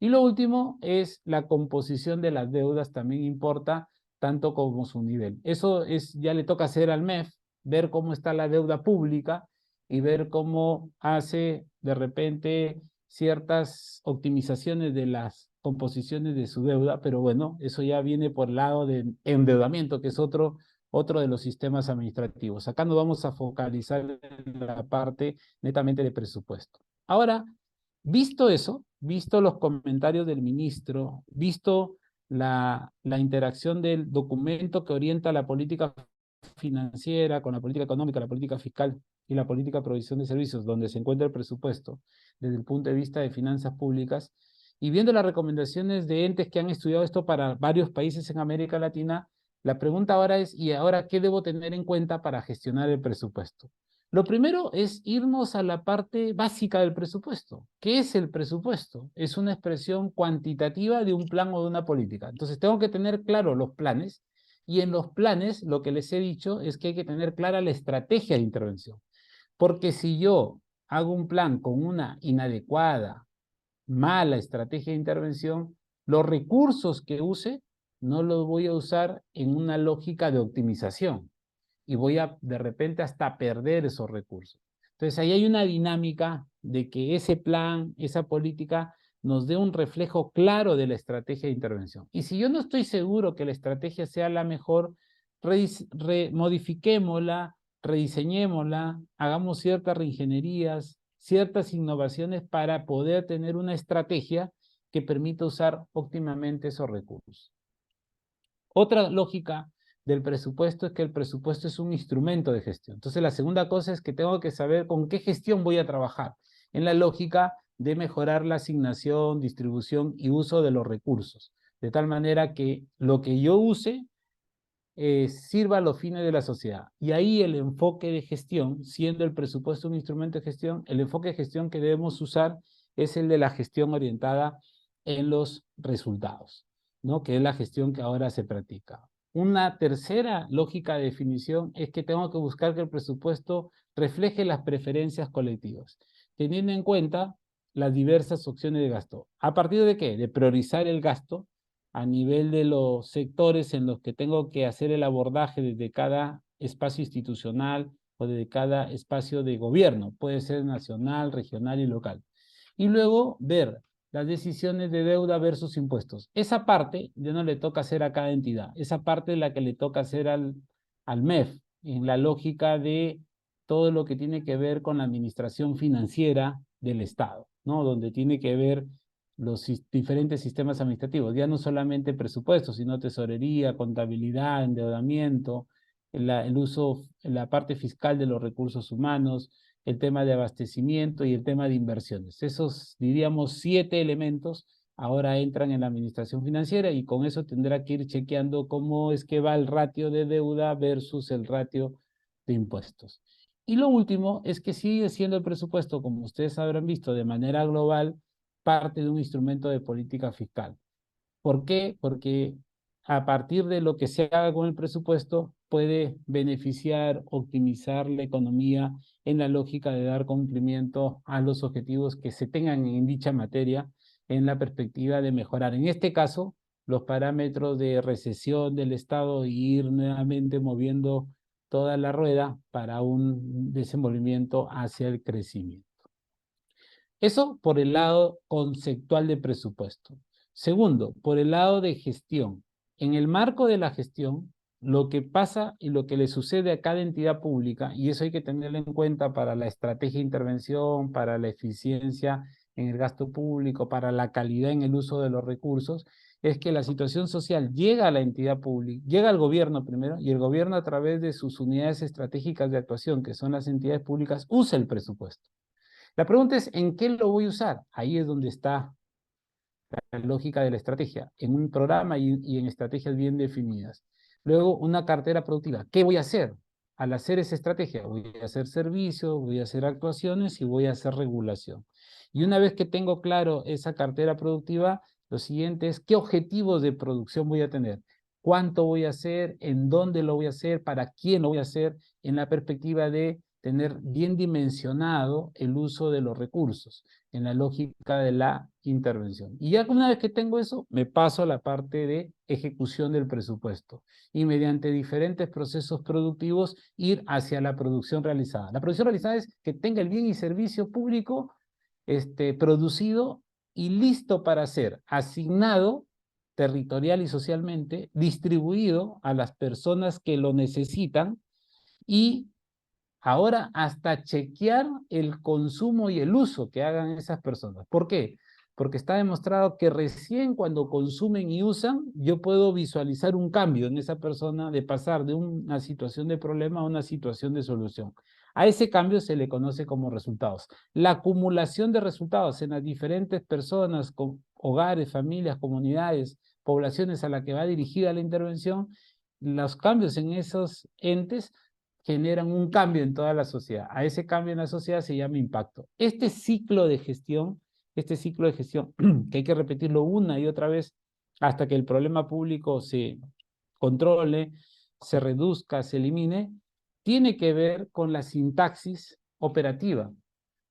Y lo último es la composición de las deudas, también importa tanto como su nivel. Eso ya le toca hacer al MEF, ver cómo está la deuda pública y ver cómo hace de repente ciertas optimizaciones de las composiciones de su deuda, pero bueno, eso ya viene por el lado de endeudamiento, que es otro de los sistemas administrativos. Acá nos vamos a focalizar en la parte netamente de presupuesto. Ahora, visto eso, visto los comentarios del ministro, visto la interacción del documento que orienta la política financiera con la política económica, la política fiscal y la política de provisión de servicios, donde se encuentra el presupuesto desde el punto de vista de finanzas públicas, y viendo las recomendaciones de entes que han estudiado esto para varios países en América Latina, la pregunta ahora es, ¿y ahora qué debo tener en cuenta para gestionar el presupuesto? Lo primero es irnos a la parte básica del presupuesto. ¿Qué es el presupuesto? Es una expresión cuantitativa de un plan o de una política. Entonces tengo que tener claro los planes, y en los planes lo que les he dicho es que hay que tener clara la estrategia de intervención. Porque si yo hago un plan con una inadecuada, mala estrategia de intervención, los recursos que use no los voy a usar en una lógica de optimización y voy a de repente hasta perder esos recursos. Entonces ahí hay una dinámica de que ese plan, esa política nos dé un reflejo claro de la estrategia de intervención. Y si yo no estoy seguro que la estrategia sea la mejor, modifiquémosla, rediseñémosla, hagamos ciertas reingenierías, ciertas innovaciones para poder tener una estrategia que permita usar óptimamente esos recursos. Otra lógica del presupuesto es que el presupuesto es un instrumento de gestión. Entonces, la segunda cosa es que tengo que saber con qué gestión voy a trabajar, en la lógica de mejorar la asignación, distribución y uso de los recursos, de tal manera que lo que yo use sirva a los fines de la sociedad. Y ahí el enfoque de gestión, siendo el presupuesto un instrumento de gestión, el enfoque de gestión que debemos usar es el de la gestión orientada en los resultados, ¿no? Que es la gestión que ahora se practica. Una tercera lógica de definición es que tengo que buscar que el presupuesto refleje las preferencias colectivas, teniendo en cuenta las diversas opciones de gasto. ¿A partir de qué? De priorizar el gasto a nivel de los sectores en los que tengo que hacer el abordaje desde cada espacio institucional o desde cada espacio de gobierno. Puede ser nacional, regional y local. Y luego ver las decisiones de deuda versus impuestos. Esa parte ya no le toca hacer a cada entidad. Esa parte es la que le toca hacer al MEF, en la lógica de todo lo que tiene que ver con la administración financiera del Estado, ¿no? Donde tiene que ver los diferentes sistemas administrativos, ya no solamente presupuestos, sino tesorería, contabilidad, endeudamiento, el uso, la parte fiscal de los recursos humanos, el tema de abastecimiento y el tema de inversiones. Esos, diríamos, 7 elementos ahora entran en la administración financiera y con eso tendrá que ir chequeando cómo es que va el ratio de deuda versus el ratio de impuestos. Y lo último es que sigue siendo el presupuesto, como ustedes habrán visto, de manera global, parte de un instrumento de política fiscal. ¿Por qué? Porque a partir de lo que se haga con el presupuesto puede beneficiar, optimizar la economía en la lógica de dar cumplimiento a los objetivos que se tengan en dicha materia en la perspectiva de mejorar, en este caso, los parámetros de recesión del Estado y ir nuevamente moviendo toda la rueda para un desenvolvimiento hacia el crecimiento. Eso por el lado conceptual de presupuesto. Segundo, por el lado de gestión. En el marco de la gestión, lo que pasa y lo que le sucede a cada entidad pública, y eso hay que tenerlo en cuenta para la estrategia de intervención, para la eficiencia en el gasto público, para la calidad en el uso de los recursos, es que la situación social llega a la entidad pública, llega al gobierno primero, y el gobierno a través de sus unidades estratégicas de actuación, que son las entidades públicas, usa el presupuesto. La pregunta es, ¿en qué lo voy a usar? Ahí es donde está la lógica de la estrategia, en un programa y en estrategias bien definidas. Luego, una cartera productiva. ¿Qué voy a hacer? Al hacer esa estrategia, voy a hacer servicios, voy a hacer actuaciones y voy a hacer regulación. Y una vez que tengo claro esa cartera productiva, lo siguiente es, ¿qué objetivos de producción voy a tener? ¿Cuánto voy a hacer? ¿En dónde lo voy a hacer? ¿Para quién lo voy a hacer? En la perspectiva de tener bien dimensionado el uso de los recursos, en la lógica de la intervención. Y ya una vez que tengo eso, me paso a la parte de ejecución del presupuesto y mediante diferentes procesos productivos ir hacia la producción realizada. La producción realizada es que tenga el bien y servicio público producido y listo para ser asignado territorial y socialmente, distribuido a las personas que lo necesitan y ahora hasta chequear el consumo y el uso que hagan esas personas. ¿Por qué? Porque está demostrado que recién cuando consumen y usan, yo puedo visualizar un cambio en esa persona de pasar de una situación de problema a una situación de solución. A ese cambio se le conoce como resultados. La acumulación de resultados en las diferentes personas, con hogares, familias, comunidades, poblaciones a las que va dirigida la intervención, los cambios en esos entes generan un cambio en toda la sociedad. A ese cambio en la sociedad se llama impacto. Este ciclo de gestión, que hay que repetirlo una y otra vez hasta que el problema público se controle, se reduzca, se elimine, tiene que ver con la sintaxis operativa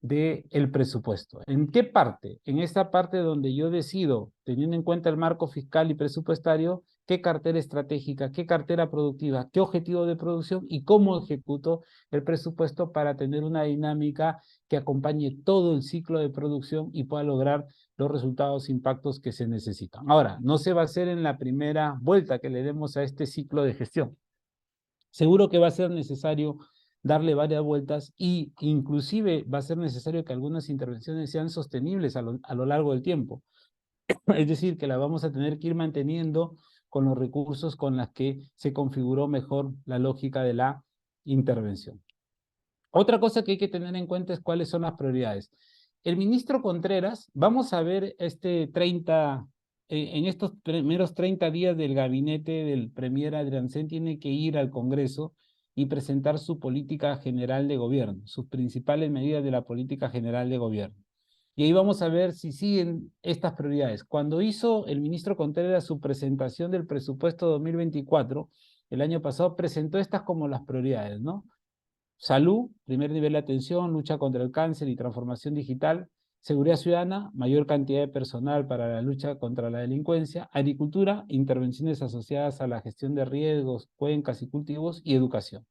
del presupuesto. ¿En qué parte? En esta parte donde yo decido, teniendo en cuenta el marco fiscal y presupuestario, qué cartera estratégica, qué cartera productiva, qué objetivo de producción y cómo ejecuto el presupuesto para tener una dinámica que acompañe todo el ciclo de producción y pueda lograr los resultados, impactos que se necesitan. Ahora, no se va a hacer en la primera vuelta que le demos a este ciclo de gestión. Seguro que va a ser necesario darle varias vueltas y inclusive va a ser necesario que algunas intervenciones sean sostenibles a lo largo del tiempo. Es decir, que la vamos a tener que ir manteniendo con los recursos con los que se configuró mejor la lógica de la intervención. Otra cosa que hay que tener en cuenta es cuáles son las prioridades. El ministro Contreras, vamos a ver en estos primeros 30 días del gabinete del premier Adrián Sen, tiene que ir al Congreso y presentar su política general de gobierno, sus principales medidas de la política general de gobierno. Y ahí vamos a ver si siguen estas prioridades. Cuando hizo el ministro Contreras su presentación del presupuesto 2024, el año pasado, presentó estas como las prioridades, ¿no? Salud, primer nivel de atención, lucha contra el cáncer y transformación digital. Seguridad ciudadana, mayor cantidad de personal para la lucha contra la delincuencia. Agricultura, intervenciones asociadas a la gestión de riesgos, cuencas y cultivos. Y educación,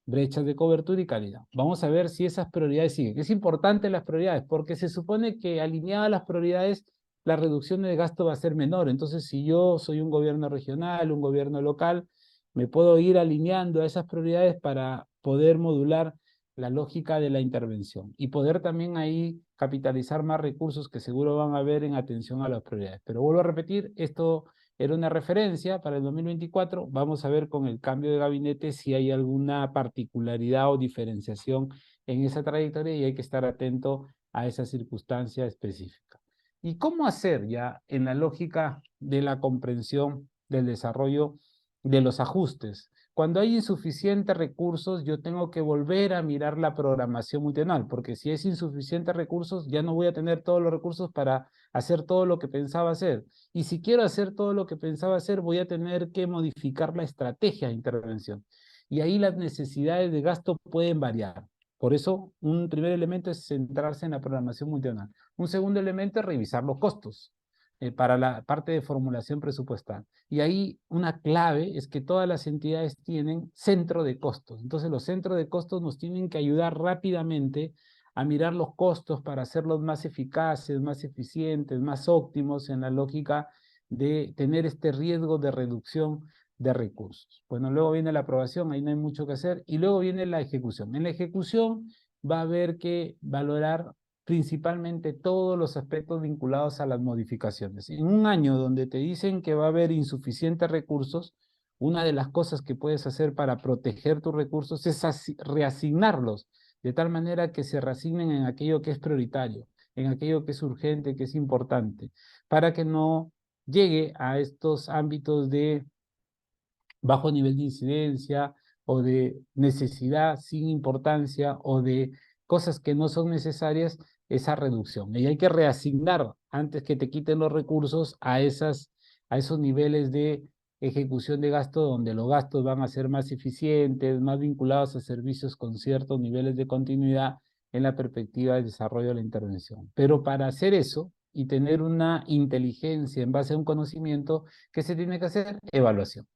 brechas de cobertura y calidad. Vamos a ver si esas prioridades siguen. Es importante las prioridades porque se supone que alineadas las prioridades, la reducción de gasto va a ser menor. Entonces, si yo soy un gobierno regional, un gobierno local, me puedo ir alineando a esas prioridades para poder modular la lógica de la intervención y poder también ahí capitalizar más recursos que seguro van a haber en atención a las prioridades. Pero vuelvo a repetir, esto era una referencia para el 2024. Vamos a ver con el cambio de gabinete si hay alguna particularidad o diferenciación en esa trayectoria y hay que estar atento a esa circunstancia específica. ¿Y cómo hacer ya en la lógica de la comprensión del desarrollo de los ajustes? Cuando hay insuficientes recursos, yo tengo que volver a mirar la programación multianual, porque si es insuficientes recursos, ya no voy a tener todos los recursos para hacer todo lo que pensaba hacer. Y si quiero hacer todo lo que pensaba hacer, voy a tener que modificar la estrategia de intervención. Y ahí las necesidades de gasto pueden variar. Por eso, un primer elemento es centrarse en la programación multianual. Un segundo elemento es revisar los costos para la parte de formulación presupuestal. Y ahí una clave es que todas las entidades tienen centro de costos. Entonces los centros de costos nos tienen que ayudar rápidamente a mirar los costos para hacerlos más eficaces, más eficientes, más óptimos en la lógica de tener este riesgo de reducción de recursos. Bueno, luego viene la aprobación, ahí no hay mucho que hacer, y luego viene la ejecución. En la ejecución va a haber que valorar principalmente todos los aspectos vinculados a las modificaciones. En un año donde te dicen que va a haber insuficientes recursos, una de las cosas que puedes hacer para proteger tus recursos es reasignarlos, de tal manera que se reasignen en aquello que es prioritario, en aquello que es urgente, que es importante, para que no llegue a estos ámbitos de bajo nivel de incidencia o de necesidad sin importancia o de cosas que no son necesarias, esa reducción. Y hay que reasignar antes que te quiten los recursos a esos niveles de ejecución de gasto donde los gastos van a ser más eficientes, más vinculados a servicios con ciertos niveles de continuidad en la perspectiva de desarrollo de la intervención. Pero para hacer eso y tener una inteligencia en base a un conocimiento, ¿qué se tiene que hacer? Evaluación.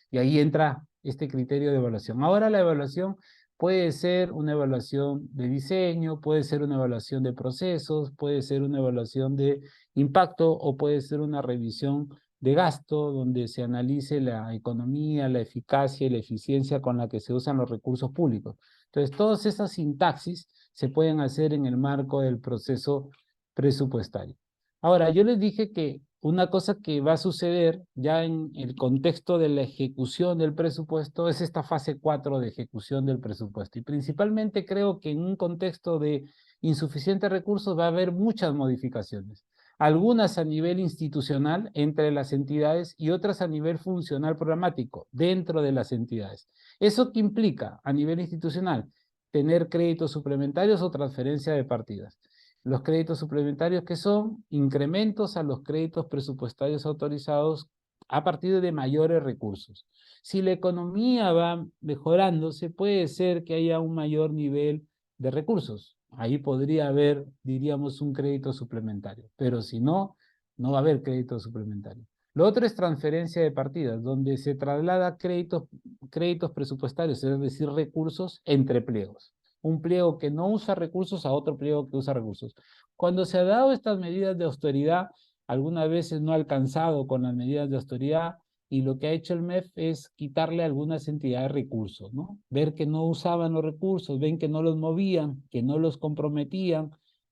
Y ahí entra este criterio de evaluación. Ahora la evaluación puede ser una evaluación de diseño, puede ser una evaluación de procesos, puede ser una evaluación de impacto o puede ser una revisión de gasto donde se analice la economía, la eficacia y la eficiencia con la que se usan los recursos públicos. Entonces, todas esas sintaxis se pueden hacer en el marco del proceso presupuestario. Ahora, yo les dije que una cosa que va a suceder ya en el contexto de la ejecución del presupuesto es esta fase 4 de ejecución del presupuesto. Y principalmente creo que en un contexto de insuficientes recursos va a haber muchas modificaciones. Algunas a nivel institucional entre las entidades y otras a nivel funcional programático dentro de las entidades. ¿Eso qué implica a nivel institucional? Tener créditos suplementarios o transferencia de partidas. Los créditos suplementarios, que son incrementos a los créditos presupuestarios autorizados a partir de mayores recursos. Si la economía va mejorándose, puede ser que haya un mayor nivel de recursos. Ahí podría haber, diríamos, un crédito suplementario. Pero si no, no va a haber crédito suplementario. Lo otro es transferencia de partidas, donde se traslada créditos presupuestarios, es decir, recursos entre pliegos. Un pliego que no usa recursos a otro pliego que usa recursos. Cuando se han dado estas medidas de austeridad, algunas veces no ha alcanzado con las medidas de austeridad y lo que ha hecho el MEF es quitarle a algunas entidades recursos, ¿no? Ver que no usaban los recursos, ven que no los movían, que no los comprometían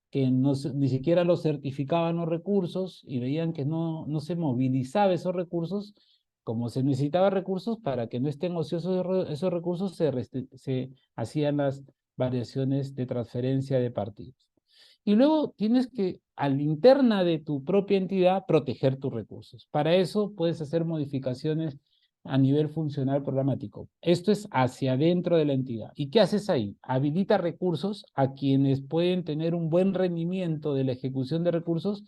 que ni siquiera los certificaban los recursos y veían que no se movilizaba esos recursos, como se necesitaba recursos para que no estén ociosos esos recursos, se hacían las variaciones de transferencia de partidos. Y luego tienes que, a la interna de tu propia entidad, proteger tus recursos. Para eso puedes hacer modificaciones a nivel funcional programático. Esto es hacia adentro de la entidad. ¿Y qué haces ahí? Habilita recursos a quienes pueden tener un buen rendimiento de la ejecución de recursos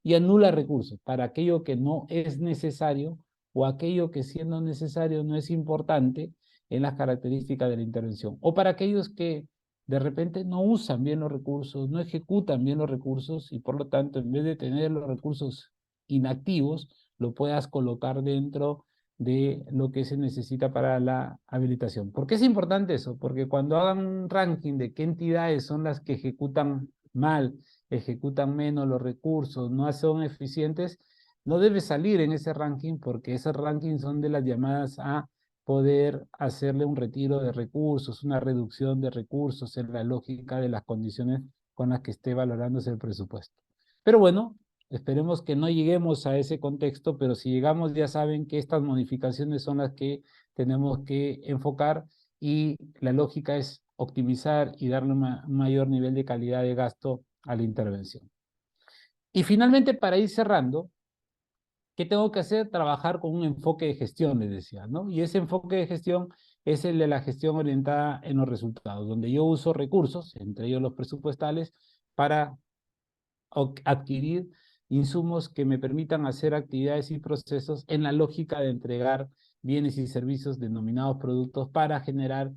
y anula recursos para aquello que no es necesario o aquello que siendo necesario no es importante en las características de la intervención. O para aquellos que de repente no usan bien los recursos, no ejecutan bien los recursos y por lo tanto en vez de tener los recursos inactivos, lo puedas colocar dentro de lo que se necesita para la habilitación. ¿Por qué es importante eso? Porque cuando hagan un ranking de qué entidades son las que ejecutan mal, ejecutan menos los recursos, no son eficientes, no debe salir en ese ranking porque esos rankings son de las llamadas a poder hacerle un retiro de recursos, una reducción de recursos en la lógica de las condiciones con las que esté valorándose el presupuesto. Pero bueno, esperemos que no lleguemos a ese contexto, pero si llegamos ya saben que estas modificaciones son las que tenemos que enfocar y la lógica es optimizar y darle un mayor nivel de calidad de gasto a la intervención. Y finalmente, para ir cerrando, ¿qué tengo que hacer? Trabajar con un enfoque de gestión, les decía, ¿no? Y ese enfoque de gestión es el de la gestión orientada en los resultados, donde yo uso recursos, entre ellos los presupuestales, para adquirir insumos que me permitan hacer actividades y procesos en la lógica de entregar bienes y servicios denominados productos para generar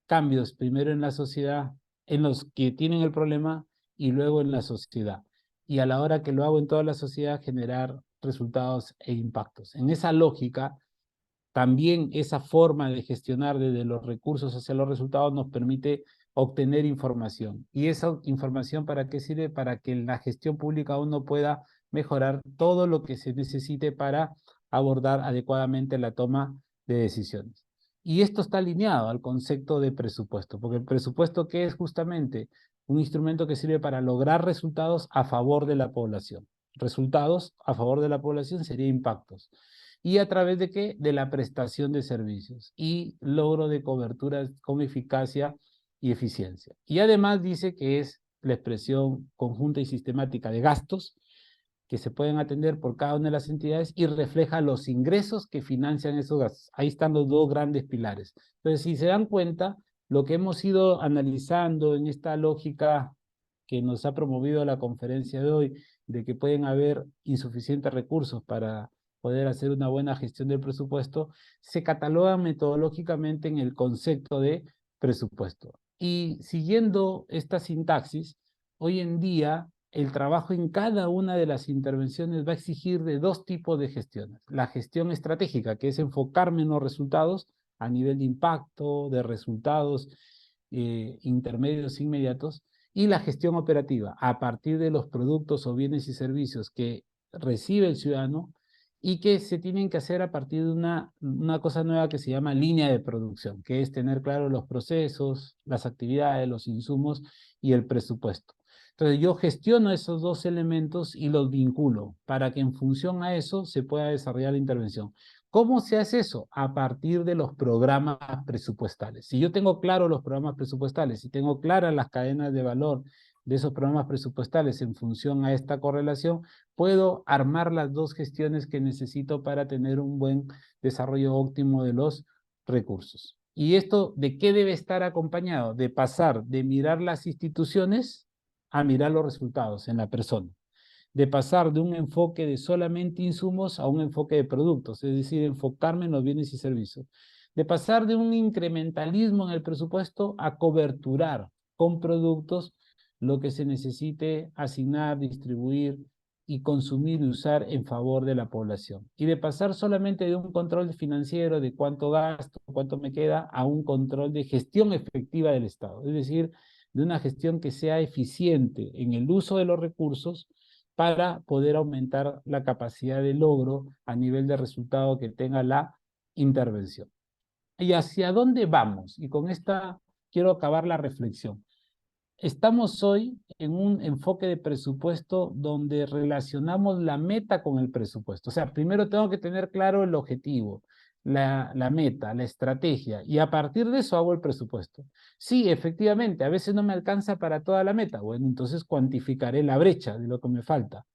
cambios, primero en la sociedad, en los que tienen el problema y luego en la sociedad. Y a la hora que lo hago en toda la sociedad, generar resultados e impactos. En esa lógica, también esa forma de gestionar desde los recursos hacia los resultados nos permite obtener información. ¿Y esa información para qué sirve? Para que en la gestión pública uno pueda mejorar todo lo que se necesite para abordar adecuadamente la toma de decisiones. Y esto está alineado al concepto de presupuesto, porque el presupuesto, ¿qué es justamente? Un instrumento que sirve para lograr resultados a favor de la población. Resultados a favor de la población sería impactos. ¿Y a través de qué? De la prestación de servicios y logro de cobertura con eficacia y eficiencia. Y además dice que es la expresión conjunta y sistemática de gastos que se pueden atender por cada una de las entidades y refleja los ingresos que financian esos gastos. Ahí están los dos grandes pilares. Entonces, si se dan cuenta, lo que hemos ido analizando en esta lógica que nos ha promovido la conferencia de hoy, de que pueden haber insuficientes recursos para poder hacer una buena gestión del presupuesto, se cataloga metodológicamente en el concepto de presupuesto. Y siguiendo esta sintaxis, hoy en día el trabajo en cada una de las intervenciones va a exigir de dos tipos de gestiones. La gestión estratégica, que es enfocarme en los resultados a nivel de impacto, de resultados intermedios inmediatos, y la gestión operativa, a partir de los productos o bienes y servicios que recibe el ciudadano y que se tienen que hacer a partir de una cosa nueva que se llama línea de producción, que es tener claro los procesos, las actividades, los insumos y el presupuesto. Entonces yo gestiono esos dos elementos y los vinculo para que en función a eso se pueda desarrollar la intervención. ¿Cómo se hace eso? A partir de los programas presupuestales. Si yo tengo claro los programas presupuestales, si tengo claras las cadenas de valor de esos programas presupuestales en función a esta correlación, puedo armar las dos gestiones que necesito para tener un buen desarrollo óptimo de los recursos. ¿Y esto de qué debe estar acompañado? De pasar de mirar las instituciones a mirar los resultados en la persona, de pasar de un enfoque de solamente insumos a un enfoque de productos, es decir, enfocarme en los bienes y servicios, de pasar de un incrementalismo en el presupuesto a coberturar con productos lo que se necesite asignar, distribuir y consumir y usar en favor de la población. Y de pasar solamente de un control financiero de cuánto gasto, cuánto me queda, a un control de gestión efectiva del Estado, es decir, de una gestión que sea eficiente en el uso de los recursos para poder aumentar la capacidad de logro a nivel de resultado que tenga la intervención. ¿Y hacia dónde vamos? Y con esta quiero acabar la reflexión. estamos hoy en un enfoque de presupuesto donde relacionamos la meta con el presupuesto. O sea, primero tengo que tener claro el objetivo, la meta, la estrategia, y a partir de eso hago el presupuesto. Sí, efectivamente, a veces no me alcanza para toda la meta. Bueno, entonces cuantificaré la brecha de lo que me falta.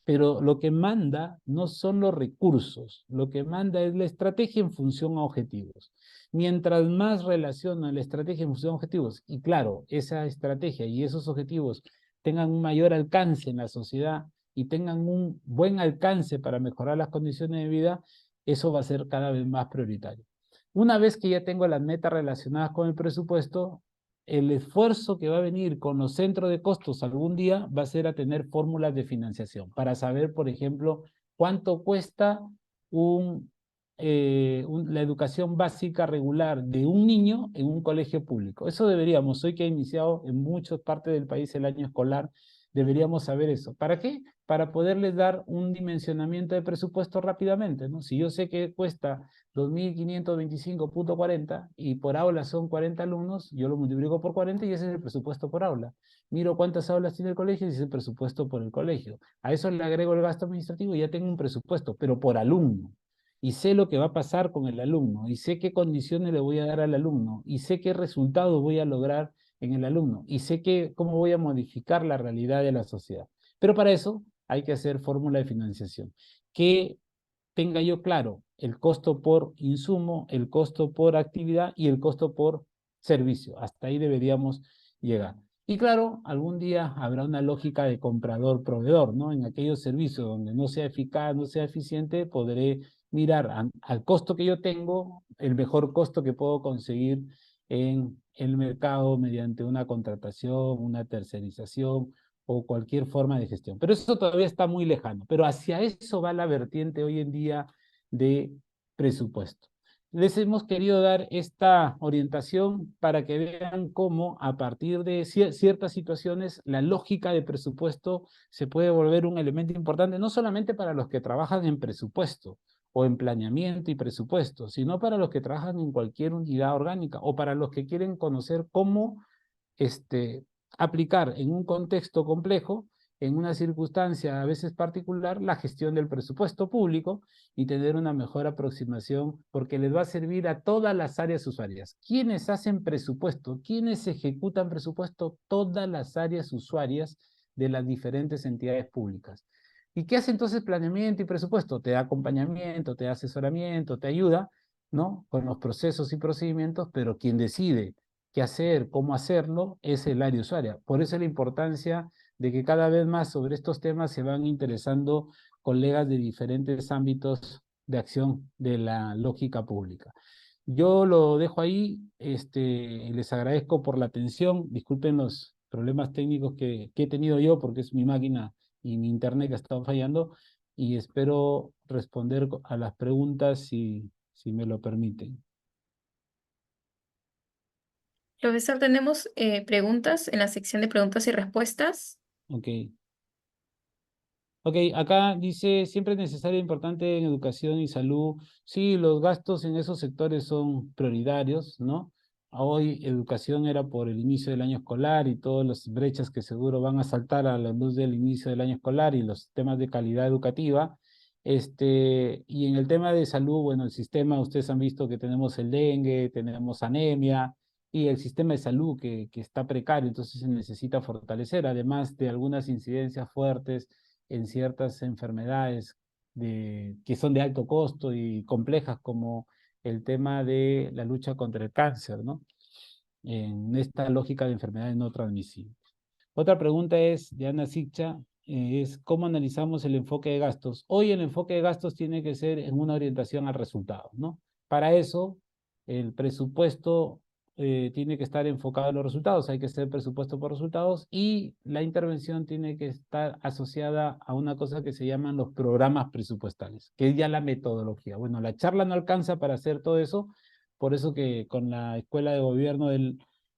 Pero lo que manda no son los recursos, lo que manda es la estrategia en función a objetivos. Mientras más relaciona la estrategia en función a objetivos, y claro, esa estrategia y esos objetivos tengan un mayor alcance en la sociedad y tengan un buen alcance para mejorar las condiciones de vida, eso va a ser cada vez más prioritario. Una vez que ya tengo las metas relacionadas con el presupuesto, el esfuerzo que va a venir con los centros de costos algún día va a ser a tener fórmulas de financiación para saber, por ejemplo, cuánto cuesta la educación básica regular de un niño en un colegio público. Eso deberíamos, hoy que ha iniciado en muchas partes del país el año escolar, deberíamos saber eso. ¿Para qué? Para poderles dar un dimensionamiento de presupuesto rápidamente, ¿no? Si yo sé que cuesta 2.525.40 y por aula son 40 alumnos, yo lo multiplico por 40 y ese es el presupuesto por aula. Miro cuántas aulas tiene el colegio y ese es el presupuesto por el colegio. A eso le agrego el gasto administrativo y ya tengo un presupuesto, pero por alumno. Y sé lo que va a pasar con el alumno, y sé qué condiciones le voy a dar al alumno, y sé qué resultados voy a lograr en el alumno, y sé cómo voy a modificar la realidad de la sociedad. Pero para eso hay que hacer fórmula de financiación. Que tenga yo claro el costo por insumo, el costo por actividad y el costo por servicio. Hasta ahí deberíamos llegar. Y claro, algún día habrá una lógica de comprador-proveedor, ¿no? En aquellos servicios donde no sea eficaz, no sea eficiente, podré mirar al costo que yo tengo, el mejor costo que puedo conseguir en el mercado mediante una contratación, una tercerización o cualquier forma de gestión. Pero eso todavía está muy lejano. Pero hacia eso va la vertiente hoy en día de presupuesto. Les hemos querido dar esta orientación para que vean cómo a partir de ciertas situaciones la lógica de presupuesto se puede volver un elemento importante, no solamente para los que trabajan en presupuesto o en planeamiento y presupuesto, sino para los que trabajan en cualquier unidad orgánica o para los que quieren conocer cómo aplicar en un contexto complejo, en una circunstancia a veces particular, la gestión del presupuesto público y tener una mejor aproximación porque les va a servir a todas las áreas usuarias. ¿Quiénes hacen presupuesto? ¿Quiénes ejecutan presupuesto? Todas las áreas usuarias de las diferentes entidades públicas. ¿Y qué hace entonces planeamiento y presupuesto? Te da acompañamiento, te da asesoramiento, te ayuda, ¿no? Con los procesos y procedimientos, pero quien decide qué hacer, cómo hacerlo, es el área usuaria. Por eso la importancia de que cada vez más sobre estos temas se van interesando colegas de diferentes ámbitos de acción de la lógica pública. Yo lo dejo ahí, les agradezco por la atención, disculpen los problemas técnicos que he tenido yo porque es mi máquina y mi internet que ha estado fallando y espero responder a las preguntas si me lo permiten. Profesor, tenemos preguntas en la sección de preguntas y respuestas. Ok. Ok, acá dice, siempre es necesario e importante en educación y salud. Sí, los gastos en esos sectores son prioritarios, ¿no? Hoy educación era por el inicio del año escolar y todas las brechas que seguro van a saltar a la luz del inicio del año escolar y los temas de calidad educativa. Y en el tema de salud, bueno, el sistema, ustedes han visto que tenemos el dengue, tenemos anemia y el sistema de salud que está precario, entonces se necesita fortalecer, además de algunas incidencias fuertes en ciertas enfermedades que son de alto costo y complejas, como el tema de la lucha contra el cáncer, ¿no? En esta lógica de enfermedades no transmisibles. Otra pregunta es, de Ana Siccha, es ¿cómo analizamos el enfoque de gastos? Hoy el enfoque de gastos tiene que ser en una orientación al resultado, ¿no? Para eso, el presupuesto tiene que estar enfocado en los resultados, hay que hacer presupuesto por resultados y la intervención tiene que estar asociada a una cosa que se llaman los programas presupuestales, que es ya la metodología. Bueno, la charla no alcanza para hacer todo eso, por eso que con la Escuela de Gobierno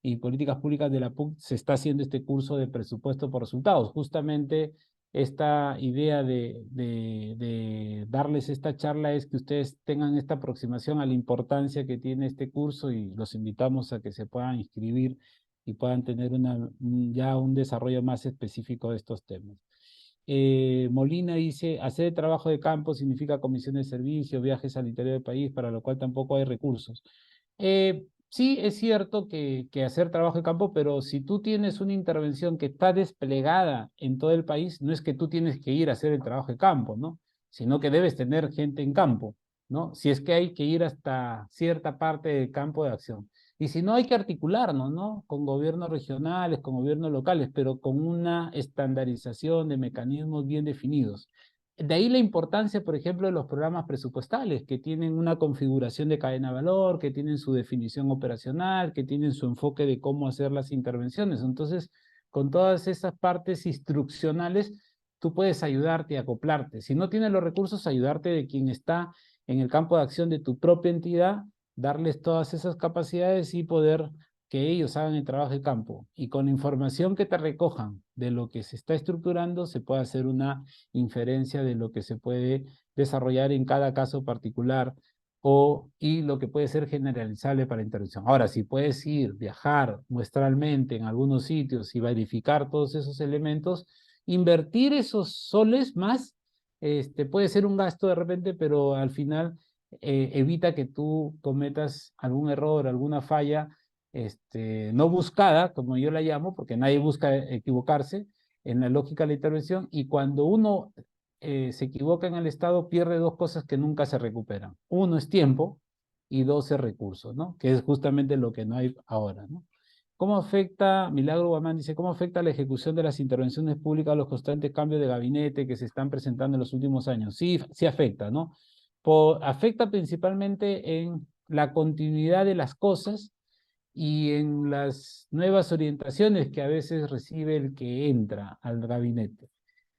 y Políticas Públicas de la PUC se está haciendo este curso de presupuesto por resultados. Justamente esta idea de darles esta charla es que ustedes tengan esta aproximación a la importancia que tiene este curso y los invitamos a que se puedan inscribir y puedan tener ya un desarrollo más específico de estos temas. Molina dice, hacer trabajo de campo significa comisiones de servicio, viajes al interior del país, para lo cual tampoco hay recursos. Sí, es cierto que hacer trabajo de campo, pero si tú tienes una intervención que está desplegada en todo el país, no es que tú tienes que ir a hacer el trabajo de campo, ¿no? Sino que debes tener gente en campo, ¿no? Si es que hay que ir hasta cierta parte del campo de acción. Y si no, hay que articularnos, ¿no? Con gobiernos regionales, con gobiernos locales, pero con una estandarización de mecanismos bien definidos. De ahí la importancia, por ejemplo, de los programas presupuestales, que tienen una configuración de cadena de valor, que tienen su definición operacional, que tienen su enfoque de cómo hacer las intervenciones. Entonces, con todas esas partes instruccionales, tú puedes ayudarte y acoplarte. Si no tienes los recursos, ayudarte de quien está en el campo de acción de tu propia entidad, darles todas esas capacidades y poder que ellos hagan el trabajo de campo. Y con la información que te recojan de lo que se está estructurando, se puede hacer una inferencia de lo que se puede desarrollar en cada caso particular y lo que puede ser generalizable para intervención. Ahora, si puedes ir, viajar muestralmente en algunos sitios y verificar todos esos elementos, invertir esos soles más, puede ser un gasto de repente, pero al final evita que tú cometas algún error, alguna falla, no buscada, como yo la llamo, porque nadie busca equivocarse en la lógica de la intervención, y cuando uno se equivoca en el Estado, pierde dos cosas que nunca se recuperan. Uno es tiempo y dos es recursos, ¿no? Que es justamente lo que no hay ahora, ¿no? ¿Cómo afecta, Milagro Guamán dice, cómo afecta la ejecución de las intervenciones públicas a los constantes cambios de gabinete que se están presentando en los últimos años? Sí, sí afecta, ¿no? Afecta principalmente en la continuidad de las cosas y en las nuevas orientaciones que a veces recibe el que entra al gabinete.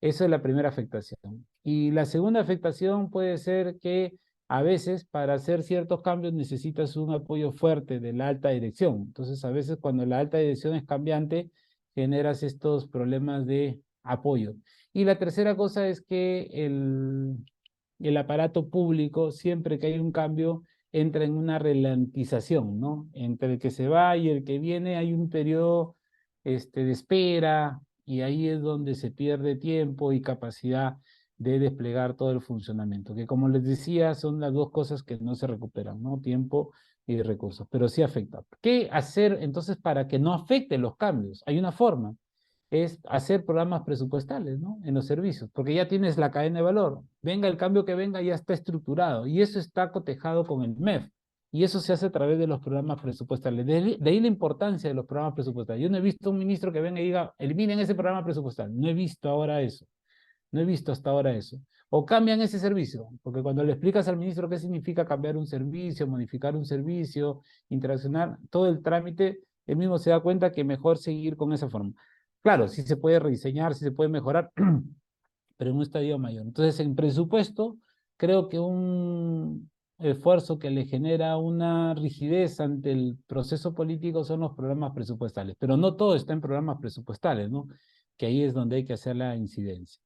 Esa es la primera afectación. Y la segunda afectación puede ser que a veces para hacer ciertos cambios necesitas un apoyo fuerte de la alta dirección. Entonces, a veces cuando la alta dirección es cambiante, generas estos problemas de apoyo. Y la tercera cosa es que el aparato público, siempre que hay un cambio, entra en una ralentización, ¿no? Entre el que se va y el que viene hay un periodo de espera, y ahí es donde se pierde tiempo y capacidad de desplegar todo el funcionamiento, que como les decía, son las dos cosas que no se recuperan, ¿no? Tiempo y recursos, pero sí afecta. ¿Qué hacer entonces para que no afecten los cambios? Hay una forma, es hacer programas presupuestales, ¿no? En los servicios, porque ya tienes la cadena de valor. Venga el cambio que venga, ya está estructurado, y eso está cotejado con el MEF. Y eso se hace a través de los programas presupuestales. De ahí la importancia de los programas presupuestales. Yo no he visto un ministro que venga y diga, eliminen ese programa presupuestal. No he visto ahora eso. No he visto hasta ahora eso. O cambian ese servicio, porque cuando le explicas al ministro qué significa cambiar un servicio, modificar un servicio, interaccionar, todo el trámite, él mismo se da cuenta que mejor seguir con esa forma. Claro, sí se puede rediseñar, sí se puede mejorar, pero en un estadio mayor. Entonces, en presupuesto, creo que un esfuerzo que le genera una rigidez ante el proceso político son los programas presupuestales, pero no todo está en programas presupuestales, ¿no? Que ahí es donde hay que hacer la incidencia.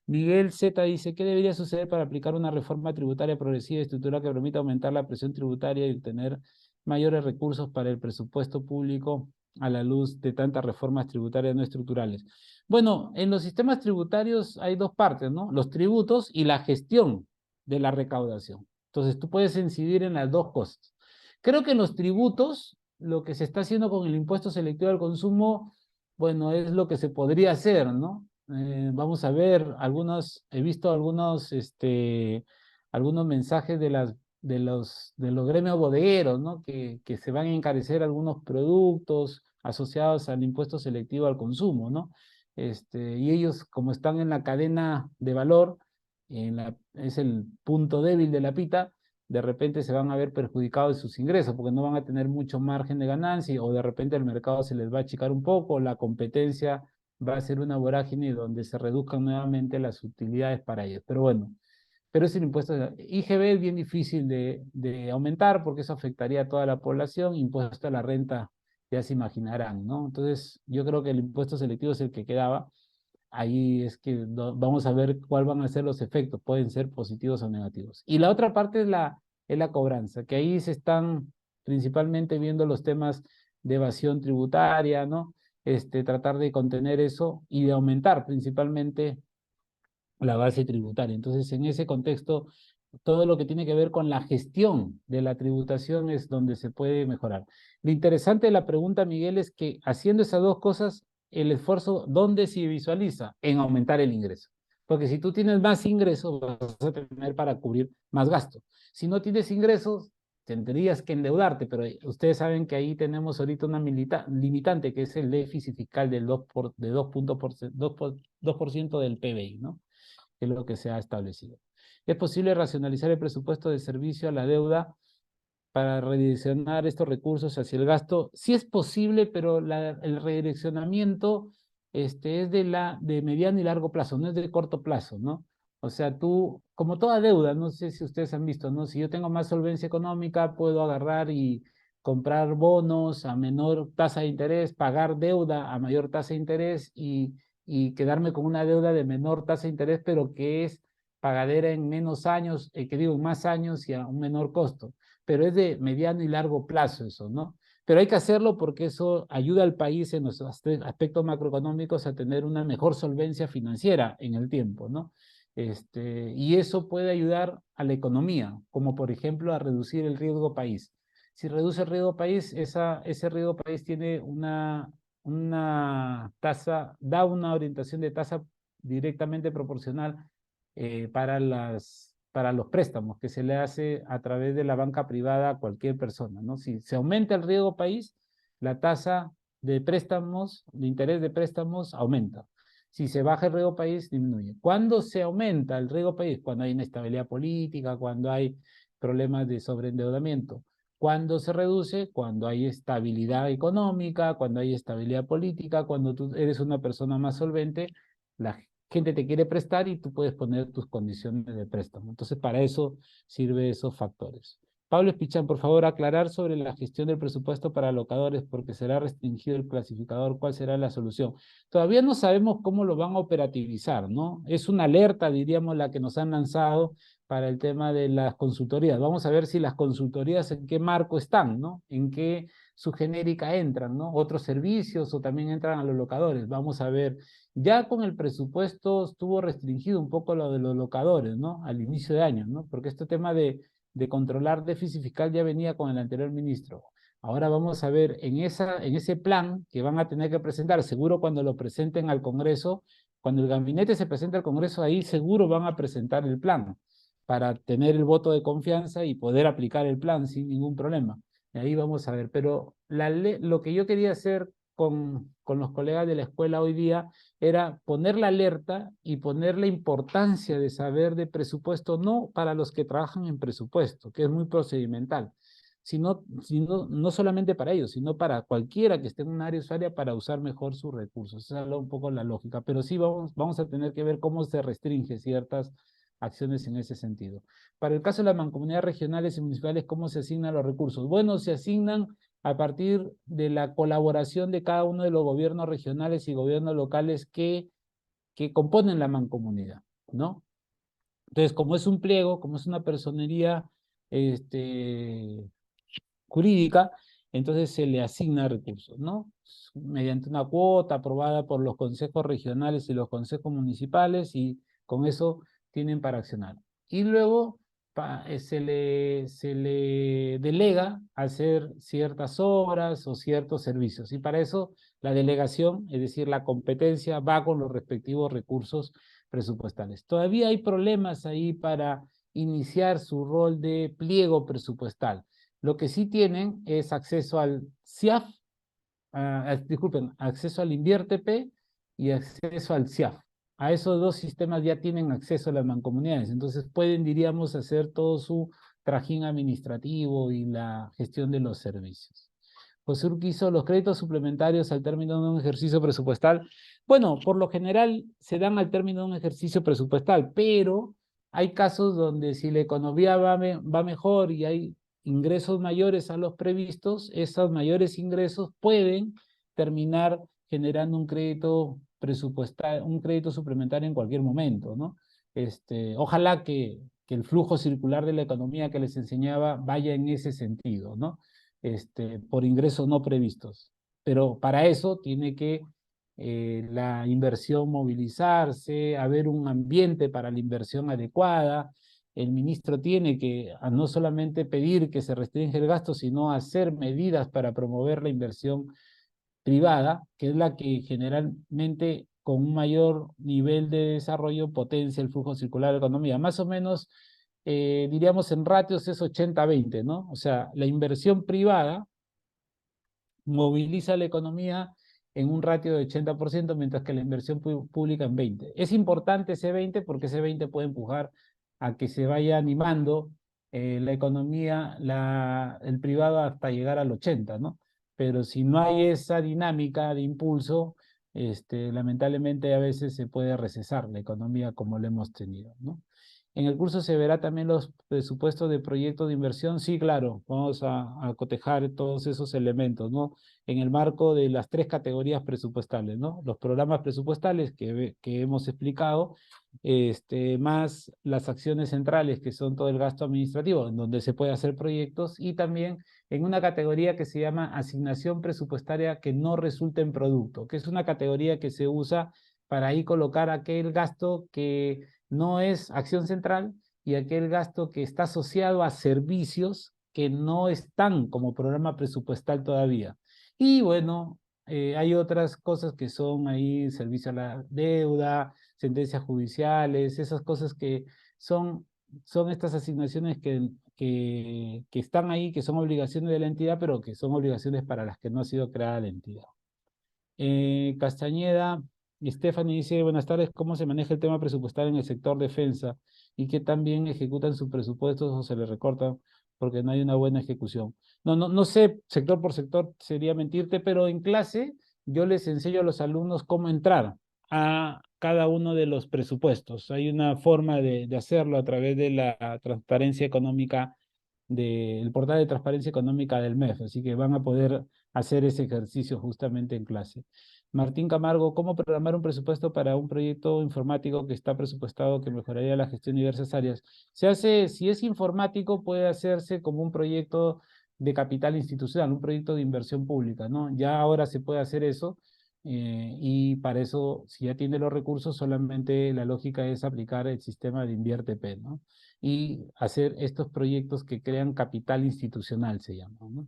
Miguel Z dice, ¿qué debería suceder para aplicar una reforma tributaria progresiva y estructural que permita aumentar la presión tributaria y obtener mayores recursos para el presupuesto público a la luz de tantas reformas tributarias no estructurales? Bueno, en los sistemas tributarios hay dos partes, ¿no? Los tributos y la gestión de la recaudación. Entonces, tú puedes incidir en las dos cosas. Creo que en los tributos, lo que se está haciendo con el impuesto selectivo al consumo, bueno, es lo que se podría hacer, ¿no? Vamos a ver, he visto algunos mensajes de los gremios bodegueros, ¿no? Que se van a encarecer algunos productos asociados al impuesto selectivo al consumo, ¿no? Y ellos, como están en la cadena de valor, es el punto débil de la pita, de repente se van a ver perjudicados de sus ingresos, porque no van a tener mucho margen de ganancia, o de repente el mercado se les va a achicar un poco, la competencia va a ser una vorágine donde se reduzcan nuevamente las utilidades para ellos. Pero bueno, pero es el impuesto. IGB es bien difícil de aumentar porque eso afectaría a toda la población. Impuesto a la renta, ya se imaginarán, ¿no? Entonces, yo creo que el impuesto selectivo es el que quedaba. Ahí es que vamos a ver cuáles van a ser los efectos. Pueden ser positivos o negativos. Y la otra parte es la cobranza, que ahí se están principalmente viendo los temas de evasión tributaria, ¿no? Tratar de contener eso y de aumentar principalmente la base tributaria. Entonces, en ese contexto, todo lo que tiene que ver con la gestión de la tributación es donde se puede mejorar. Lo interesante de la pregunta, Miguel, es que haciendo esas dos cosas, el esfuerzo, ¿dónde se visualiza? En aumentar el ingreso. Porque si tú tienes más ingresos, vas a tener para cubrir más gastos. Si no tienes ingresos, tendrías que endeudarte, pero ustedes saben que ahí tenemos ahorita una limitante, que es el déficit fiscal del 2% del PBI, ¿no? Que es lo que se ha establecido. Es posible racionalizar el presupuesto de servicio a la deuda para redireccionar estos recursos hacia el gasto. Sí es posible, pero el redireccionamiento es de mediano y largo plazo, no es de corto plazo, ¿no? O sea, tú, como toda deuda, no sé si ustedes han visto, ¿no? Si yo tengo más solvencia económica, puedo agarrar y comprar bonos a menor tasa de interés, pagar deuda a mayor tasa de interés y quedarme con una deuda de menor tasa de interés, pero que es pagadera en menos años, que digo, en más años y a un menor costo, pero es de mediano y largo plazo eso, ¿no? Pero hay que hacerlo porque eso ayuda al país en los aspectos macroeconómicos a tener una mejor solvencia financiera en el tiempo, ¿no? Y eso puede ayudar a la economía, como por ejemplo a reducir el riesgo país. Si reduce el riesgo país, ese riesgo país tiene una tasa, da una orientación de tasa directamente proporcional para los préstamos que se le hace a través de la banca privada a cualquier persona, ¿no? Si se aumenta el riesgo país, la tasa de préstamos, de interés de préstamos aumenta. Si se baja el riesgo país, disminuye. ¿Cuándo se aumenta el riesgo país? Cuando hay inestabilidad política, cuando hay problemas de sobreendeudamiento. ¿Cuándo se reduce? Cuando hay estabilidad económica, cuando hay estabilidad política, cuando tú eres una persona más solvente, la gente te quiere prestar y tú puedes poner tus condiciones de préstamo. Entonces, para eso sirven esos factores. Pablo Espichán, por favor, aclarar sobre la gestión del presupuesto para locadores, porque será restringido el clasificador. ¿Cuál será la solución? Todavía no sabemos cómo lo van a operativizar, ¿no? Es una alerta, diríamos, la que nos han lanzado para el tema de las consultorías. Vamos a ver si las consultorías en qué marco están, ¿no? En qué subgenérica entran, ¿no? Otros servicios o también entran a los locadores. Vamos a ver. Ya con el presupuesto estuvo restringido un poco lo de los locadores, ¿no? Al inicio de año, ¿no? Porque este tema de controlar déficit fiscal ya venía con el anterior ministro. Ahora vamos a ver en ese plan que van a tener que presentar, seguro cuando lo presenten al Congreso, cuando el gabinete se presente al Congreso, ahí seguro van a presentar el plan para tener el voto de confianza y poder aplicar el plan sin ningún problema. Y ahí vamos a ver. Pero lo que yo quería hacer con los colegas de la escuela hoy día era poner la alerta y poner la importancia de saber de presupuesto, no para los que trabajan en presupuesto, que es muy procedimental, sino no solamente para ellos, sino para cualquiera que esté en un área usuaria para usar mejor sus recursos. Esa es un poco la lógica, pero sí vamos a tener que ver cómo se restringe ciertas acciones en ese sentido. Para el caso de las mancomunidades regionales y municipales, ¿cómo se asignan los recursos? Bueno, se asignan a partir de la colaboración de cada uno de los gobiernos regionales y gobiernos locales que componen la mancomunidad, ¿no? Entonces, como es un pliego, como es una personería jurídica, entonces se le asigna recursos, ¿no? Mediante una cuota aprobada por los consejos regionales y los consejos municipales, y con eso tienen para accionar. Y luego se le delega hacer ciertas obras o ciertos servicios. Y para eso la delegación, es decir, la competencia, va con los respectivos recursos presupuestales. Todavía hay problemas ahí para iniciar su rol de pliego presupuestal. Lo que sí tienen es acceso al CIAF, disculpen, acceso al InviérteP y acceso al CIAF. A esos dos sistemas ya tienen acceso a las mancomunidades, entonces pueden, diríamos, hacer todo su trajín administrativo y la gestión de los servicios. José Urquizo, los créditos suplementarios al término de un ejercicio presupuestal. Bueno, por lo general se dan al término de un ejercicio presupuestal, pero hay casos donde si la economía va mejor y hay ingresos mayores a los previstos, esos mayores ingresos pueden terminar generando un crédito presupuestal, un crédito suplementario en cualquier momento, ¿no? Ojalá que el flujo circular de la economía que les enseñaba vaya en ese sentido, ¿no? por ingresos no previstos. Pero para eso tiene que la inversión movilizarse, haber un ambiente para la inversión adecuada. El ministro tiene que no solamente pedir que se restringe el gasto, sino hacer medidas para promover la inversión privada, que es la que generalmente con un mayor nivel de desarrollo potencia el flujo circular de la economía. Más o menos, diríamos en ratios es 80-20, ¿no? O sea, la inversión privada moviliza la economía en un ratio de 80%, mientras que la inversión pública en 20%. Es importante ese 20% porque ese 20% puede empujar a que se vaya animando la economía, el privado hasta llegar al 80%, ¿no? Pero si no hay esa dinámica de impulso, lamentablemente a veces se puede recesar la economía como lo hemos tenido, ¿no? En el curso se verá también los presupuestos de proyectos de inversión. Sí, claro, vamos a cotejar todos esos elementos, ¿no? En el marco de las 3 categorías presupuestales, ¿no? Los programas presupuestales que hemos explicado, más las acciones centrales, que son todo el gasto administrativo, en donde se puede hacer proyectos, y también en una categoría que se llama asignación presupuestaria que no resulta en producto, que es una categoría que se usa para ahí colocar aquel gasto que no es acción central y aquel gasto que está asociado a servicios que no están como programa presupuestal todavía. Y bueno, hay otras cosas que son ahí servicio a la deuda, sentencias judiciales, esas cosas que son estas asignaciones que están ahí, que son obligaciones de la entidad, pero que son obligaciones para las que no ha sido creada la entidad. Castañeda y Stephanie dice, buenas tardes, ¿cómo se maneja el tema presupuestal en el sector defensa? ¿Y qué tan bien ejecutan sus presupuestos o se les recortan porque no hay una buena ejecución? No sé, sector por sector sería mentirte, pero en clase yo les enseño a los alumnos cómo entrar a cada uno de los presupuestos. Hay una forma de hacerlo a través de la transparencia económica, del portal de transparencia económica del MEF, así que van a poder hacer ese ejercicio justamente en clase. Martín Camargo, ¿cómo programar un presupuesto para un proyecto informático que está presupuestado que mejoraría la gestión de diversas áreas? Se hace, si es informático, puede hacerse como un proyecto de capital institucional, un proyecto de inversión pública, ¿no? Ya ahora se puede hacer eso, y para eso, si ya tiene los recursos, solamente la lógica es aplicar el sistema de InviérteP, ¿no? Y hacer estos proyectos que crean capital institucional, se llama, ¿no?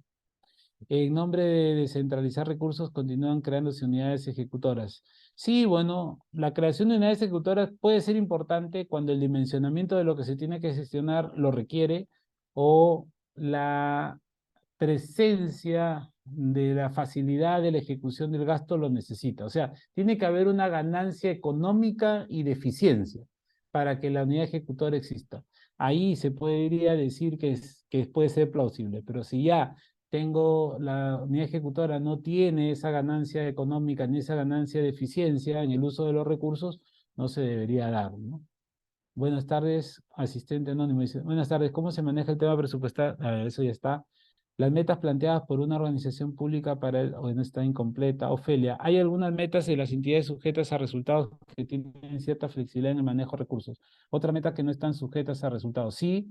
En nombre de descentralizar recursos, continúan creándose unidades ejecutoras. Sí, bueno, la creación de unidades ejecutoras puede ser importante cuando el dimensionamiento de lo que se tiene que gestionar lo requiere, o la presencia de la facilidad de la ejecución del gasto lo necesita. O sea, tiene que haber una ganancia económica y de eficiencia para que la unidad ejecutora exista. Ahí se podría decir que puede ser plausible, pero si ya tengo la unidad ejecutora no tiene esa ganancia económica ni esa ganancia de eficiencia en el uso de los recursos, no se debería dar, ¿no? Buenas tardes, asistente anónimo. Dice, buenas tardes, ¿cómo se maneja el tema presupuestal? A ver, eso ya está. Las metas planteadas por una organización pública o no está incompleta. Ofelia, ¿hay algunas metas de las entidades sujetas a resultados que tienen cierta flexibilidad en el manejo de recursos? Otra meta que no están sujetas a resultados. Sí,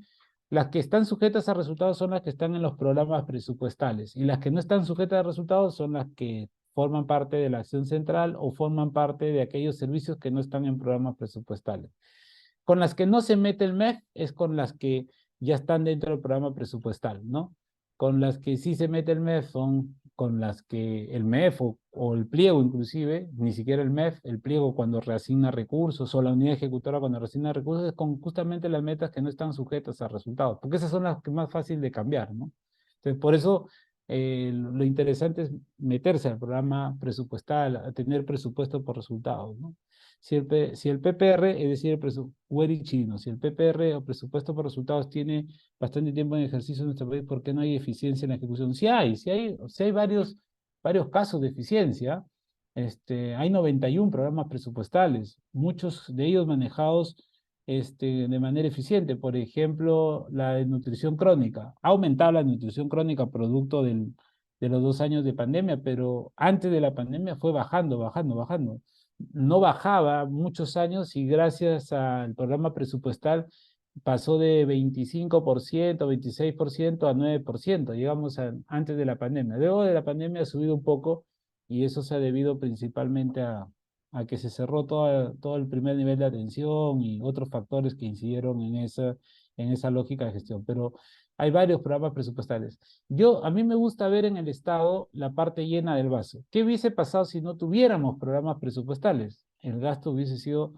las que están sujetas a resultados son las que están en los programas presupuestales, y las que no están sujetas a resultados son las que forman parte de la acción central o forman parte de aquellos servicios que no están en programas presupuestales. Con las que no se mete el MEF es con las que ya están dentro del programa presupuestal, ¿no? Con las que sí se mete el MEF son con las que el MEF o el pliego inclusive, ni siquiera el MEF, el pliego cuando reasigna recursos o la unidad ejecutora cuando reasigna recursos, es con justamente las metas que no están sujetas a resultados, porque esas son las que más fácil de cambiar, ¿no? Entonces, por eso lo interesante es meterse al programa presupuestal, a tener presupuesto por resultados, ¿no? Si el PPR, es decir, si el PPR o presupuesto por resultados tiene bastante tiempo en ejercicio en nuestro país, ¿por qué no hay eficiencia en la ejecución? Sí hay varios casos de eficiencia. Hay 91 programas presupuestales, muchos de ellos manejados de manera eficiente. Por ejemplo, la de nutrición crónica. Ha aumentado la nutrición crónica producto de los 2 años de pandemia, pero antes de la pandemia fue bajando. No bajaba muchos años, y gracias al programa presupuestal pasó de 25%, 26% a 9%, digamos, antes de la pandemia. Luego de la pandemia ha subido un poco y eso se ha debido principalmente a que se cerró todo el primer nivel de atención y otros factores que incidieron en esa lógica de gestión. Pero hay varios programas presupuestales. A mí me gusta ver en el Estado la parte llena del vaso. ¿Qué hubiese pasado si no tuviéramos programas presupuestales? El gasto hubiese sido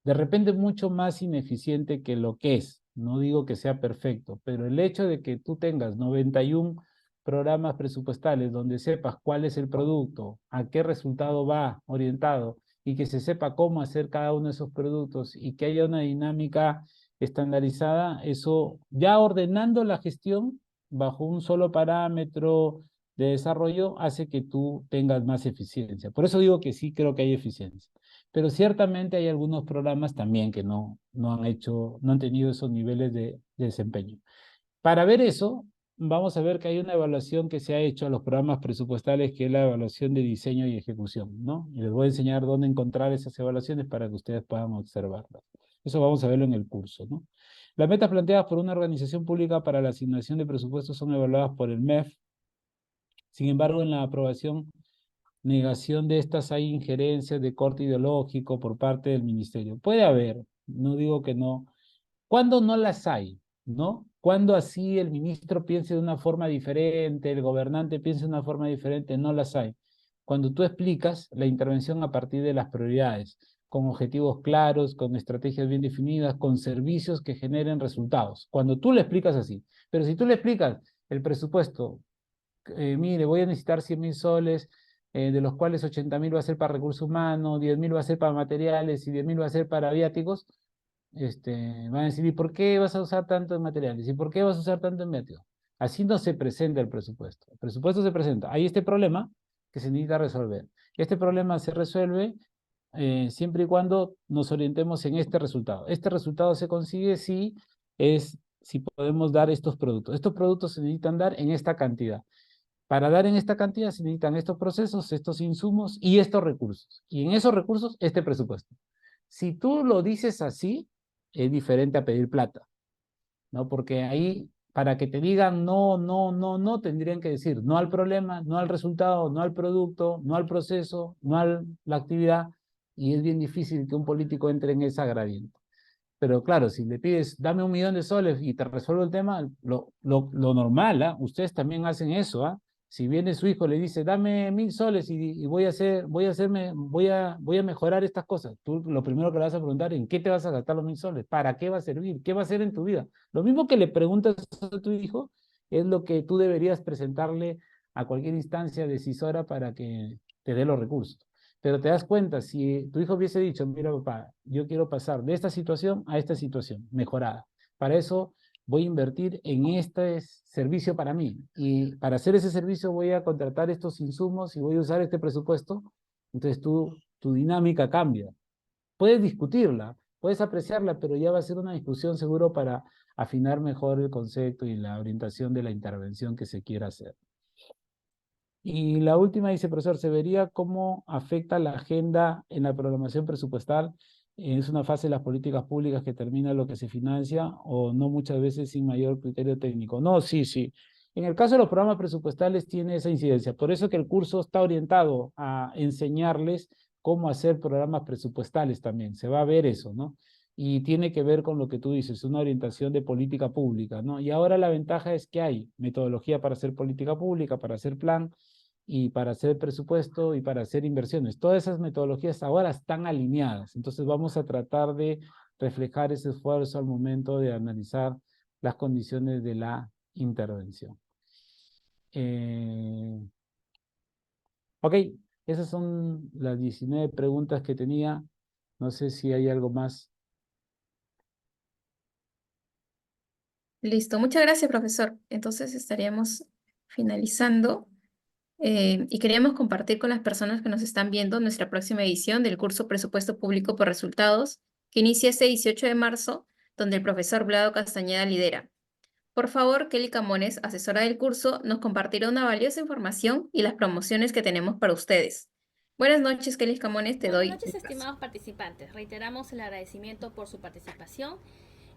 de repente mucho más ineficiente que lo que es. No digo que sea perfecto, pero el hecho de que tú tengas 91 programas presupuestales donde sepas cuál es el producto, a qué resultado va orientado y que se sepa cómo hacer cada uno de esos productos y que haya una dinámica estandarizada, eso ya ordenando la gestión bajo un solo parámetro de desarrollo hace que tú tengas más eficiencia. Por eso digo que sí creo que hay eficiencia. Pero ciertamente hay algunos programas también que no han tenido esos niveles de desempeño. Para ver eso, vamos a ver que hay una evaluación que se ha hecho a los programas presupuestales, que es la evaluación de diseño y ejecución, ¿no? Y les voy a enseñar dónde encontrar esas evaluaciones para que ustedes puedan observarlas. Eso vamos a verlo en el curso, ¿no? Las metas planteadas por una organización pública para la asignación de presupuestos son evaluadas por el MEF. Sin embargo, en la aprobación negación de estas hay injerencias de corte ideológico por parte del ministerio. Puede haber, no digo que no. ¿Cuándo no las hay? ¿No? Cuando así el ministro piense de una forma diferente, el gobernante piense de una forma diferente, no las hay. Cuando tú explicas la intervención a partir de las prioridades, con objetivos claros, con estrategias bien definidas, con servicios que generen resultados. Cuando tú le explicas así. Pero si tú le explicas el presupuesto, mire, voy a necesitar 100.000 soles, de los cuales 80.000 va a ser para recursos humanos, 10.000 va a ser para materiales y 10.000 va a ser para viáticos, van a decir, ¿y por qué vas a usar tanto en materiales? ¿Y por qué vas a usar tanto en viáticos? Así no se presenta el presupuesto. El presupuesto se presenta. Hay este problema que se necesita resolver. Este problema se resuelve siempre y cuando nos orientemos en este resultado. Este resultado se consigue si podemos dar estos productos. Estos productos se necesitan dar en esta cantidad. Para dar en esta cantidad se necesitan estos procesos, estos insumos y estos recursos. Y en esos recursos, este presupuesto. Si tú lo dices así, es diferente a pedir plata, ¿no? Porque ahí, para que te digan no, no, no, no, tendrían que decir no al problema, no al resultado, no al producto, no al proceso, no a la actividad. Y es bien difícil que un político entre en esa gradiente. Pero claro, si le pides, dame 1.000.000 de soles y te resuelvo el tema, lo normal, ¿ah? Ustedes también hacen eso, ¿ah? Si viene su hijo, le dice, dame 1.000 soles y voy a mejorar estas cosas. Tú lo primero que le vas a preguntar, ¿en qué te vas a gastar los 1.000 soles? ¿Para qué va a servir? ¿Qué va a hacer en tu vida? Lo mismo que le preguntas a tu hijo, es lo que tú deberías presentarle a cualquier instancia decisora para que te dé los recursos. Pero te das cuenta, si tu hijo hubiese dicho, mira papá, yo quiero pasar de esta situación a esta situación mejorada. Para eso voy a invertir en este servicio para mí. Y para hacer ese servicio voy a contratar estos insumos y voy a usar este presupuesto. Entonces tu dinámica cambia. Puedes discutirla, puedes apreciarla, pero ya va a ser una discusión seguro para afinar mejor el concepto y la orientación de la intervención que se quiera hacer. Y la última dice, profesor, ¿se vería cómo afecta la agenda en la programación presupuestal? ¿Es una fase de las políticas públicas que termina lo que se financia o no muchas veces sin mayor criterio técnico? No, sí, sí. En el caso de los programas presupuestales tiene esa incidencia. Por eso que el curso está orientado a enseñarles cómo hacer programas presupuestales también. Se va a ver eso, ¿no? Y tiene que ver con lo que tú dices, una orientación de política pública, ¿no? Y ahora la ventaja es que hay metodología para hacer política pública, para hacer plan, y para hacer presupuesto y para hacer inversiones. Todas esas metodologías ahora están alineadas. Entonces vamos a tratar de reflejar ese esfuerzo al momento de analizar las condiciones de la intervención. Ok, esas son las 19 preguntas que tenía. No sé si hay algo más. Listo, muchas gracias, profesor. Entonces estaríamos finalizando. Y queríamos compartir con las personas que nos están viendo nuestra próxima edición del curso Presupuesto Público por Resultados, que inicia este 18 de marzo, donde el profesor Vlado Castañeda lidera. Por favor, Kelly Camones, asesora del curso, nos compartirá una valiosa información y las promociones que tenemos para ustedes. Buenas noches, Kelly Camones, te doy. Buenas noches, estimados participantes. Reiteramos el agradecimiento por su participación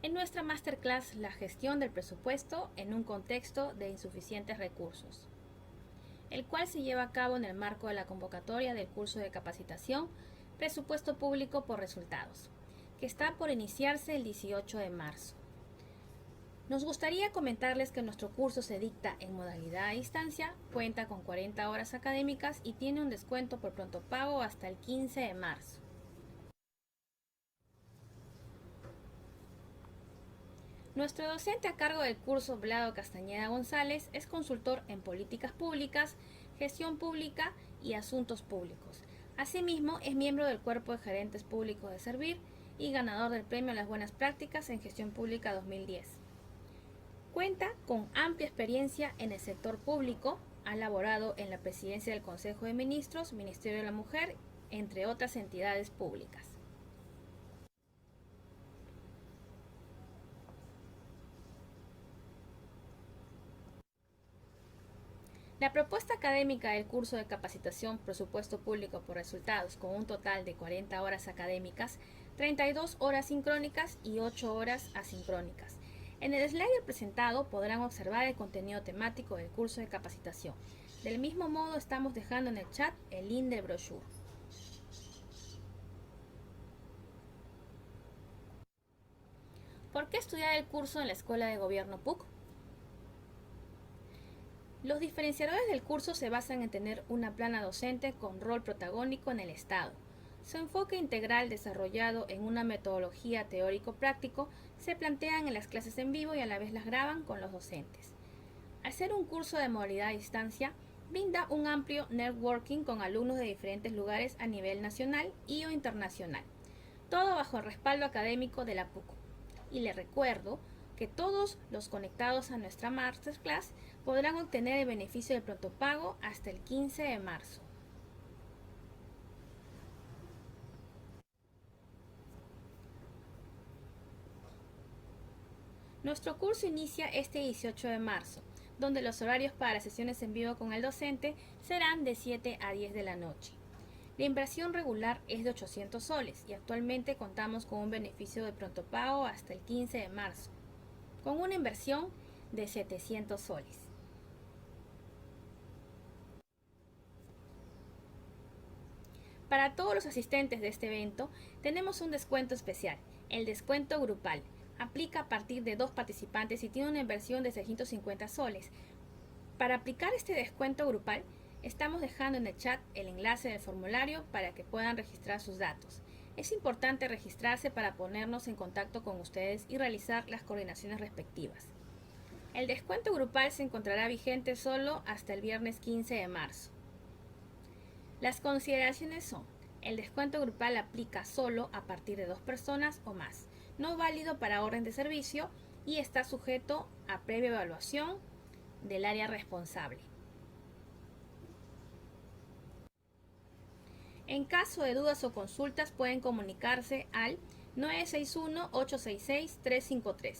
En nuestra masterclass La gestión del presupuesto en un contexto de insuficientes recursos, el cual se lleva a cabo en el marco de la convocatoria del curso de capacitación Presupuesto Público por Resultados, que está por iniciarse el 18 de marzo. Nos gustaría comentarles que nuestro curso se dicta en modalidad a distancia, cuenta con 40 horas académicas y tiene un descuento por pronto pago hasta el 15 de marzo. Nuestro docente a cargo del curso, Vlado Castañeda González, es consultor en políticas públicas, gestión pública y asuntos públicos. Asimismo, es miembro del Cuerpo de Gerentes Públicos de Servir y ganador del Premio a las Buenas Prácticas en Gestión Pública 2010. Cuenta con amplia experiencia en el sector público, ha laborado en la Presidencia del Consejo de Ministros, Ministerio de la Mujer, entre otras entidades públicas. La propuesta académica del curso de capacitación Presupuesto Público por Resultados, con un total de 40 horas académicas, 32 horas sincrónicas y 8 horas asincrónicas. En el slide presentado podrán observar el contenido temático del curso de capacitación. Del mismo modo, estamos dejando en el chat el link del brochure. ¿Por qué estudiar el curso en la Escuela de Gobierno PUC? Los diferenciadores del curso se basan en tener una plana docente con rol protagónico en el Estado. Su enfoque integral desarrollado en una metodología teórico-práctico se plantean en las clases en vivo y a la vez las graban con los docentes. Al ser un curso de modalidad a distancia, brinda un amplio networking con alumnos de diferentes lugares a nivel nacional y o internacional, todo bajo el respaldo académico de la PUC. Y le recuerdo que todos los conectados a nuestra masterclass podrán obtener el beneficio del pronto pago hasta el 15 de marzo. Nuestro curso inicia este 18 de marzo, donde los horarios para las sesiones en vivo con el docente serán de 7 a 10 de la noche. La inversión regular es de 800 soles y actualmente contamos con un beneficio de pronto pago hasta el 15 de marzo, con una inversión de 700 soles. Para todos los asistentes de este evento tenemos un descuento especial, el descuento grupal. Aplica a partir de 2 participantes y tiene una inversión de 650 soles. Para aplicar este descuento grupal, estamos dejando en el chat el enlace del formulario para que puedan registrar sus datos. Es importante registrarse para ponernos en contacto con ustedes y realizar las coordinaciones respectivas. El descuento grupal se encontrará vigente solo hasta el viernes 15 de marzo. Las consideraciones son: el descuento grupal aplica solo a partir de 2 personas o más, no válido para orden de servicio y está sujeto a previa evaluación del área responsable. En caso de dudas o consultas pueden comunicarse al 961-866-353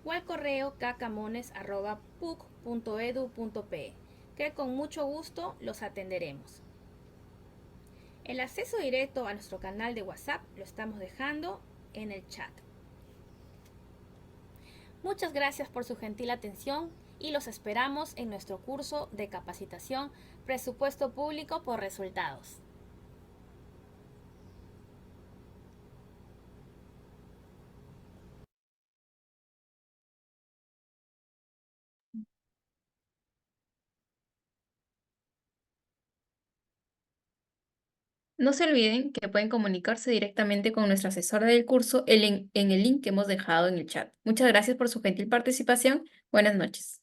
o al correo cacamones@puc.edu.pe, que con mucho gusto los atenderemos. El acceso directo a nuestro canal de WhatsApp lo estamos dejando en el chat. Muchas gracias por su gentil atención y los esperamos en nuestro curso de capacitación Presupuesto Público por Resultados. No se olviden que pueden comunicarse directamente con nuestra asesora del curso en el link que hemos dejado en el chat. Muchas gracias por su gentil participación. Buenas noches.